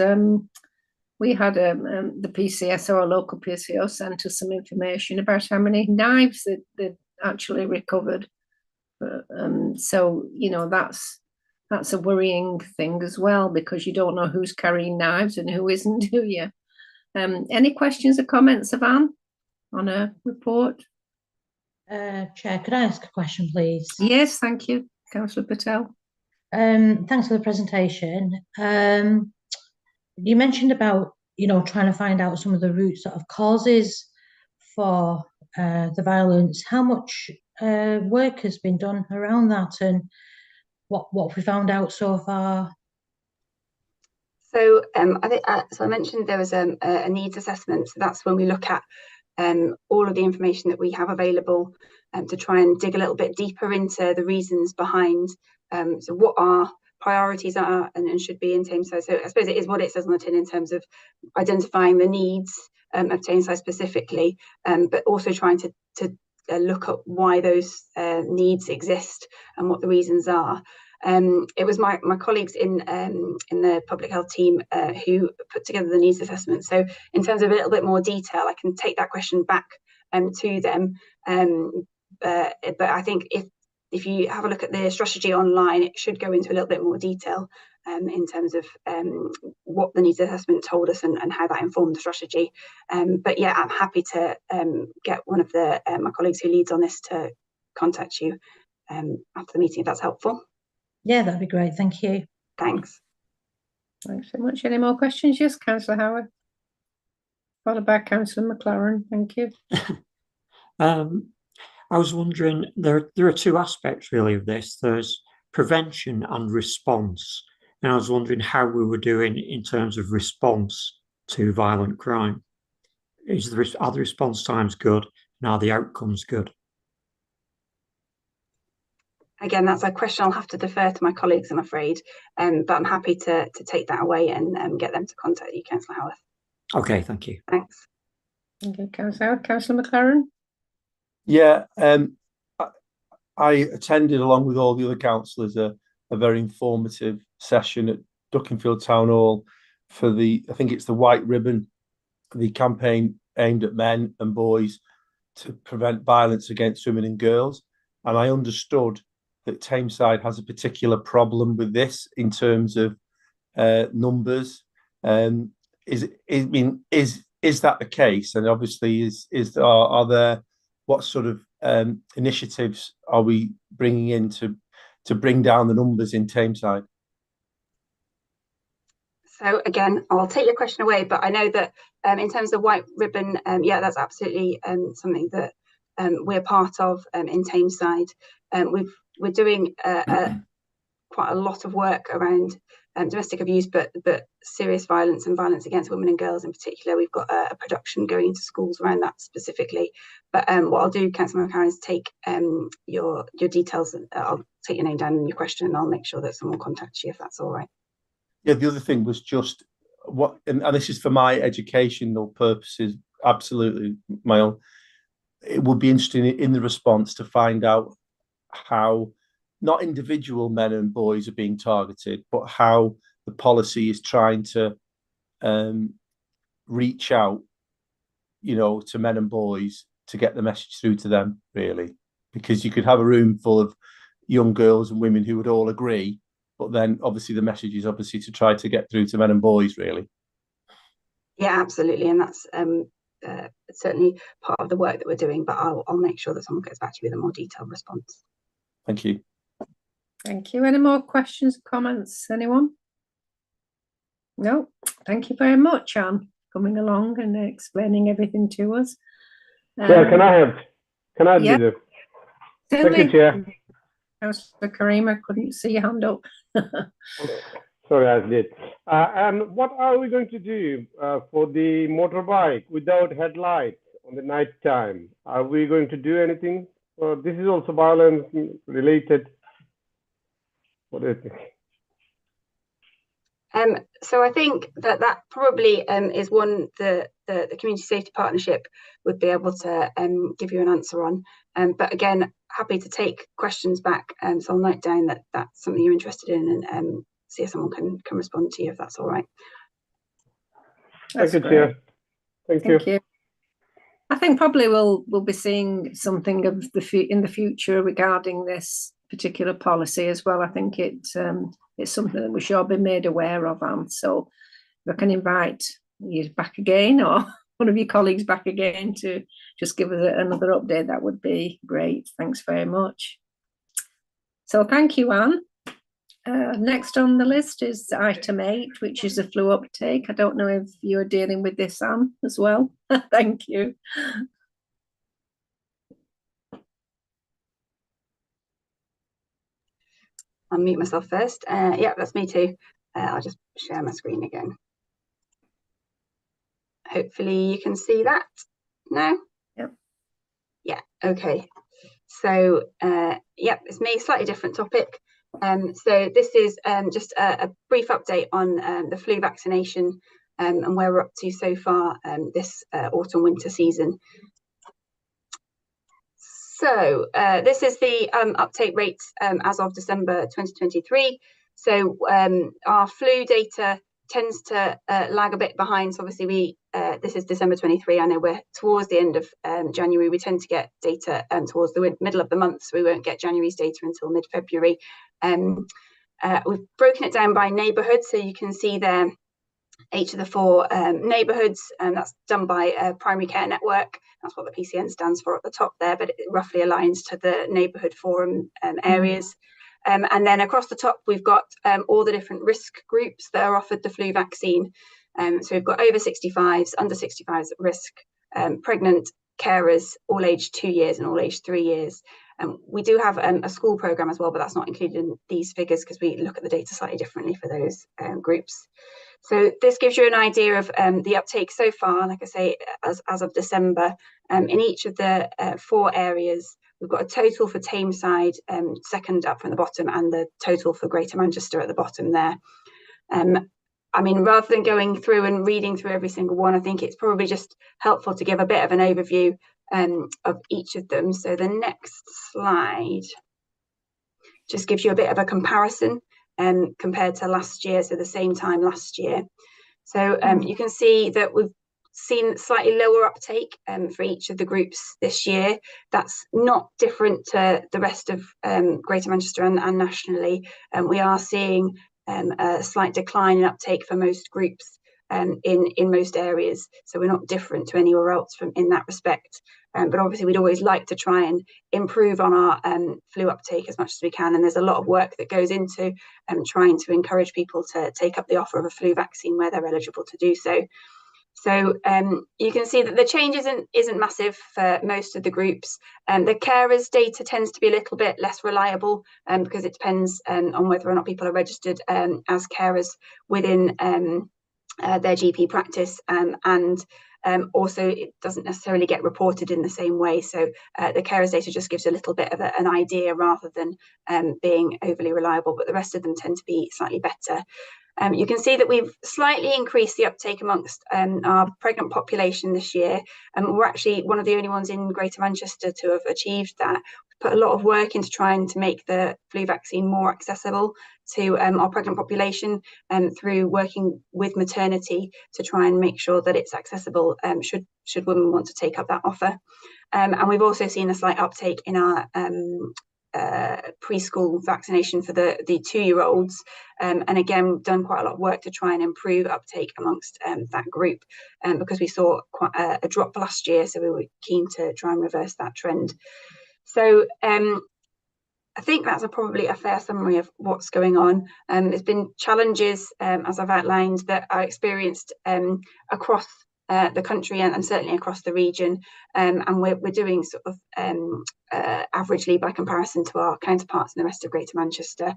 Speaker 2: we had the PCSO, our local PCO, sent us some information about how many knives they actually recovered. So, you know, that's a worrying thing as well, because you don't know who's carrying knives and who isn't, do you? Any questions or comments of Anne on a report?
Speaker 15: Chair, could I ask a question, please?
Speaker 2: Yes, thank you, Councillor Patel.
Speaker 15: Thanks for the presentation. You mentioned about, you know, trying to find out some of the root sort of causes for the violence. How much work has been done around that, and what have we found out so far?
Speaker 14: So I think so I mentioned there was a needs assessment. So that's when we look at all of the information that we have available to try and dig a little bit deeper into the reasons behind so what our priorities are and should be in Tameside. So I suppose it is what it says on the tin in terms of identifying the needs of Tameside specifically, but also trying to look at why those needs exist and what the reasons are. It was my colleagues in the public health team who put together the needs assessment. So in terms of a little bit more detail, I can take that question back to them. But I think if you have a look at the strategy online, it should go into a little bit more detail in terms of what the needs assessment told us and how that informed the strategy. But yeah, I'm happy to get one of my colleagues who leads on this to contact you after the meeting, if that's helpful.
Speaker 15: Yeah, that'd be great. Thank you.
Speaker 14: Thanks.
Speaker 2: Thanks so much. Any more questions? Yes, Councillor Howard. Followed by Councillor McLaren. Thank you.
Speaker 8: I was wondering, there are two aspects really of this. There's prevention and response. And I was wondering how we were doing in terms of response to violent crime. Are the response times good and are the outcomes good?
Speaker 14: Again, that's a question I'll have to defer to my colleagues, I'm afraid. But I'm happy to take that away and get them to contact you, Councillor Howarth.
Speaker 8: Okay, thank you.
Speaker 14: Thanks.
Speaker 2: Thank you, Councillor Howard. Councillor McLaren.
Speaker 13: Yeah, I attended along with all the other councillors a very informative session at Duckingfield Town Hall for I think it's the White Ribbon, the campaign aimed at men and boys to prevent violence against women and girls. And I understood that Tameside has a particular problem with this in terms of numbers. Is that the case? And obviously, are there, what sort of initiatives are we bringing in to bring down the numbers in Tameside?
Speaker 14: So again, I'll take your question away, but I know that in terms of White Ribbon, yeah, that's absolutely something that we're part of in Tameside. We're doing quite a lot of work around domestic abuse, but serious violence and violence against women and girls in particular. We've got a production going into schools around that specifically. But what I'll do, Councillor McCarran, is take your details. I'll take your name down and your question, and I'll make sure that someone contacts you if that's all right.
Speaker 13: Yeah, the other thing was just and this is for my educational purposes, absolutely my own. It would be interesting in the response to find out how not individual men and boys are being targeted, but how the policy is trying to reach out, to men and boys to get the message through to them, really. Because you could have a room full of young girls and women who would all agree, but then obviously the message is obviously to try to get through to men and boys, really.
Speaker 14: Yeah, absolutely. And that's certainly part of the work that we're doing, but I'll make sure that someone gets back to you with a more detailed response.
Speaker 13: Thank you.
Speaker 2: Thank you. Any more questions, comments, anyone? No. Thank you very much, Anne, coming along and explaining everything to us.
Speaker 6: Yeah, can I
Speaker 2: yeah.
Speaker 6: do this? Thank you, Chair.
Speaker 2: Councillor Karima, couldn't see your hand up.
Speaker 6: Sorry, I did. And what are we going to do for the motorbike without headlights on the night time? Are we going to do anything? This is also violence related. What do you think?
Speaker 14: So I think that probably is one the Community Safety Partnership would be able to give you an answer on. But again, happy to take questions back. So I'll note down that that's something you're interested in and see if someone can respond to you if that's all right.
Speaker 6: Thank you, Chair. Thank you.
Speaker 2: I think probably we'll be seeing something of in the future regarding this particular policy as well. I think it's something that we should all be made aware of, Anne. So if I can invite you back again, or one of your colleagues back again, to just give us another update, that would be great. Thanks very much. So thank you, Anne. Next on the list is item 8, which is the flu uptake. I don't know if you're dealing with this, Anne, as well. Thank you.
Speaker 14: I'll mute myself first. Yeah, that's me too. I'll just share my screen again. Hopefully you can see that now.
Speaker 2: Yep.
Speaker 14: Yeah, okay. So, yeah, it's me, slightly different topic. So this is just a brief update on the flu vaccination and where we're up to so far this autumn-winter season. So this is the uptake rates as of December 2023. So our flu data tends to lag a bit behind. So obviously this is December 23. I know we're towards the end of January. We tend to get data towards the middle of the month, so we won't get January's data until mid-February. We've broken it down by neighbourhood, so you can see there each of the 4 neighbourhoods, and that's done by a primary care network. That's what the PCN stands for at the top there, but it roughly aligns to the neighbourhood forum areas. And then across the top, we've got all the different risk groups that are offered the flu vaccine. So we've got over 65s, under 65s at risk, pregnant, carers, all aged 2 years and all aged 3 years. We do have a school programme as well, but that's not included in these figures because we look at the data slightly differently for those groups. So this gives you an idea of the uptake so far, like I say, as of December. In each of the 4 areas, we've got a total for Tameside, second up from the bottom, and the total for Greater Manchester at the bottom there. I mean, rather than going through and reading through every single one, I think it's probably just helpful to give a bit of an overview of each of them. So the next slide just gives you a bit of a comparison compared to last year, so the same time last year. So you can see that we've seen slightly lower uptake for each of the groups this year. That's not different to the rest of Greater Manchester and nationally. We are seeing a slight decline in uptake for most groups in most areas. So we're not different to anywhere else in that respect. But obviously we'd always like to try and improve on our flu uptake as much as we can. And there's a lot of work that goes into trying to encourage people to take up the offer of a flu vaccine where they're eligible to do so. So you can see that the change isn't massive for most of the groups. The carers data tends to be a little bit less reliable because it depends on whether or not people are registered as carers within their GP practice, and also it doesn't necessarily get reported in the same way. So the carers data just gives a little bit of an idea rather than being overly reliable, but the rest of them tend to be slightly better. You can see that we've slightly increased the uptake amongst our pregnant population this year, and we're actually one of the only ones in Greater Manchester to have achieved that. We've put a lot of work into trying to make the flu vaccine more accessible to our pregnant population through working with maternity to try and make sure that it's accessible should women want to take up that offer. And we've also seen a slight uptake in our preschool vaccination for the 2-year-olds, and again we've done quite a lot of work to try and improve uptake amongst that group because we saw quite a drop last year, so we were keen to try and reverse that trend. So I think that's probably a fair summary of what's going on. There's been challenges, as I've outlined, that are experienced across the country and certainly across the region, and we're doing sort of averagely by comparison to our counterparts in the rest of Greater Manchester,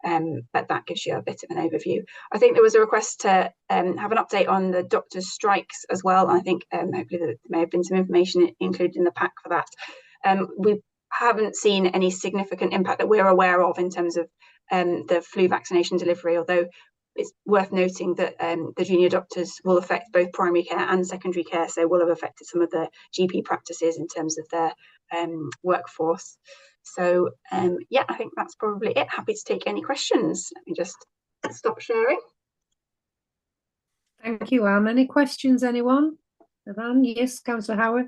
Speaker 14: but that gives you a bit of an overview. I think there was a request to have an update on the doctors' strikes as well. I think hopefully there may have been some information included in the pack for that. We haven't seen any significant impact that we're aware of in terms of the flu vaccination delivery, although it's worth noting that the junior doctors will affect both primary care and secondary care, so will have affected some of the GP practices in terms of their workforce. So yeah, I think that's probably it. Happy to take any questions. Let me just stop sharing.
Speaker 2: Thank you, Anne. Any questions, anyone? Anne? Yes, Councillor Howard.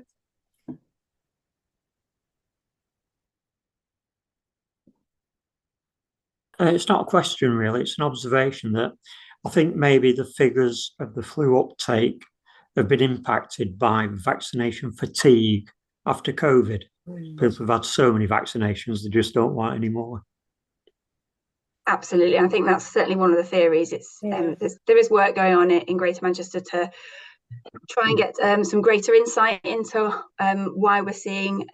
Speaker 8: It's not a question really, it's an observation that I think maybe the figures of the flu uptake have been impacted by vaccination fatigue after COVID. People have had so many vaccinations, they just don't want any more.
Speaker 14: Absolutely, I think that's certainly one of the theories. It's there is work going on in Greater Manchester to try and get some greater insight into why we're seeing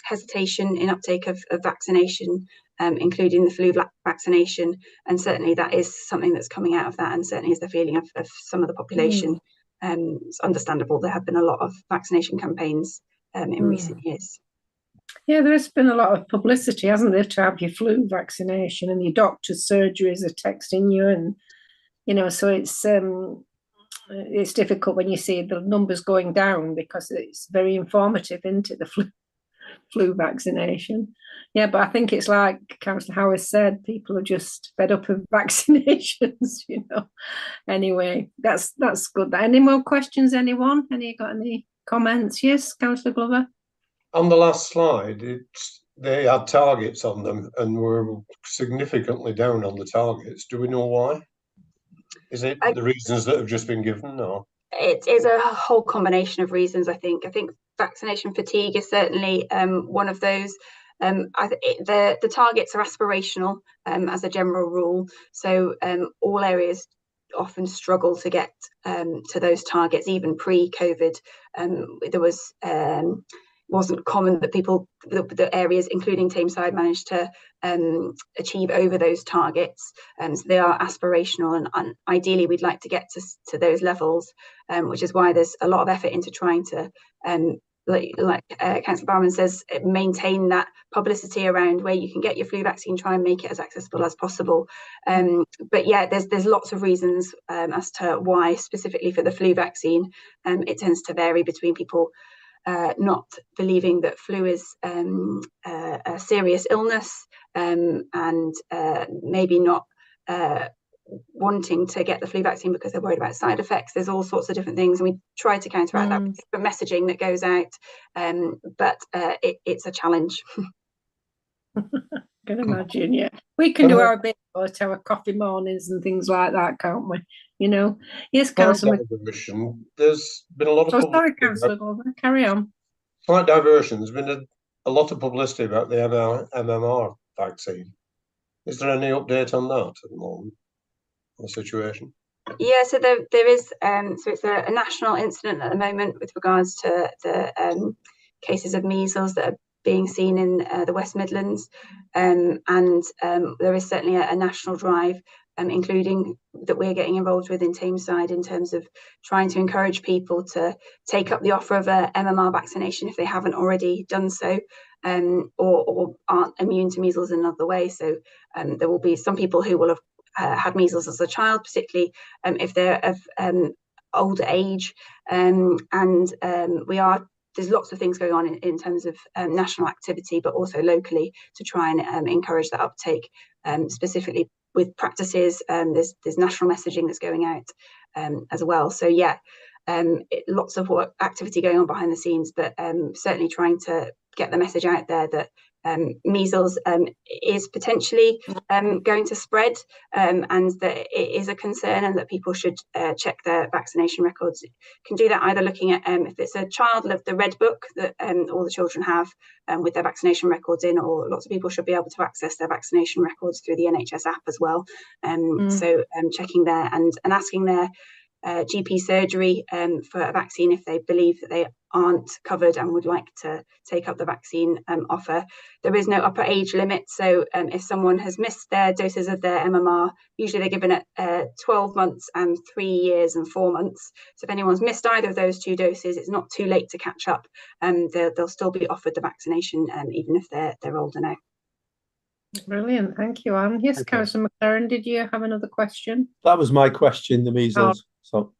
Speaker 14: hesitation in uptake of vaccination, including the flu vaccination, and certainly that is something that's coming out of that, and certainly is the feeling of some of the population. It's understandable. There have been a lot of vaccination campaigns in recent years.
Speaker 2: Yeah, there has been a lot of publicity, hasn't there, to have your flu vaccination, and your doctor's surgeries are texting you, and you know, so it's difficult when you see the numbers going down because it's very informative, isn't it, the flu vaccination. Yeah, but I think it's like Councillor Howard said, people are just fed up of vaccinations, you know. Anyway, that's good. Any more questions, anyone? Got any comments? Yes, Councillor Glover.
Speaker 12: On the last slide, they had targets on them and were significantly down on the targets. Do we know why? Is it the reasons that have just been given, or?
Speaker 14: It is a whole combination of reasons, I think. I think vaccination fatigue is certainly one of those. The targets are aspirational as a general rule. So all areas often struggle to get to those targets. Even pre-COVID, there wasn't common that the areas, including Tameside, managed to achieve over those targets. So they are aspirational, and ideally we'd like to get to those levels, which is why there's a lot of effort into trying to, like Councillor Barman says, maintain that publicity around where you can get your flu vaccine, try and make it as accessible as possible. But yeah, there's lots of reasons as to why, specifically for the flu vaccine, it tends to vary between people not believing that flu is a serious illness, and maybe not wanting to get the flu vaccine because they're worried about side effects. There's all sorts of different things, and we try to counteract that with different messaging that goes out, but it's a challenge.
Speaker 2: I can imagine, yeah. We can do our bit at our coffee mornings and things like that, can't we? You know. Yes, Councillor.
Speaker 12: There's been a lot of
Speaker 2: sorry, Councillor, carry on.
Speaker 12: Slight diversion. There's been a lot of publicity about the MMR vaccine. Is there any update on that at the moment, on the situation?
Speaker 14: Yeah, so there is, so it's a national incident at the moment with regards to the cases of measles that are being seen in the West Midlands, and there is certainly a national drive, including that we're getting involved with in Tameside, in terms of trying to encourage people to take up the offer of a MMR vaccination if they haven't already done so, or aren't immune to measles in another way. So there will be some people who will have had measles as a child, particularly if they're of older age, and there's lots of things going on in terms of national activity, but also locally, to try and encourage that uptake, specifically with practices. There's national messaging that's going out as well. So yeah, lots of activity going on behind the scenes, but certainly trying to get the message out there that measles is potentially going to spread, and that it is a concern, and that people should check their vaccination records. You can do that either looking at, if it's a child, of the red book that all the children have with their vaccination records in, or lots of people should be able to access their vaccination records through the NHS app as well. So checking there and asking their GP surgery for a vaccine if they believe that they aren't covered and would like to take up the vaccine offer. There is no upper age limit, so if someone has missed their doses of their MMR, usually they're given at 12 months and 3 years and 4 months. So if anyone's missed either of those 2 doses, it's not too late to catch up. They'll still be offered the vaccination, even if they're older now.
Speaker 2: Brilliant, thank you, Anne. Yes, Councillor McLaren, did you have another question?
Speaker 13: That was my question, the measles. So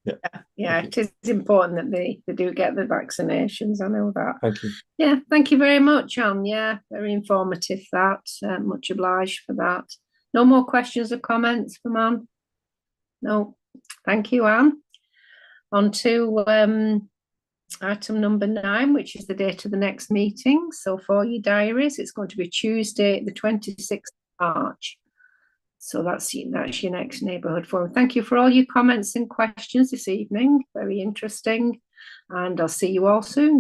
Speaker 2: yeah, it is important that they do get the vaccinations. I know that.
Speaker 13: Thank you.
Speaker 2: Yeah, thank you very much, Anne. Yeah, very informative. That much obliged for that. No more questions or comments from Anne? No, thank you, Anne. On to item number 9, which is the date of the next meeting. So for your diaries, it's going to be Tuesday, the 26th of March. So that's your next neighbourhood forum. Thank you for all your comments and questions this evening. Very interesting. And I'll see you all soon.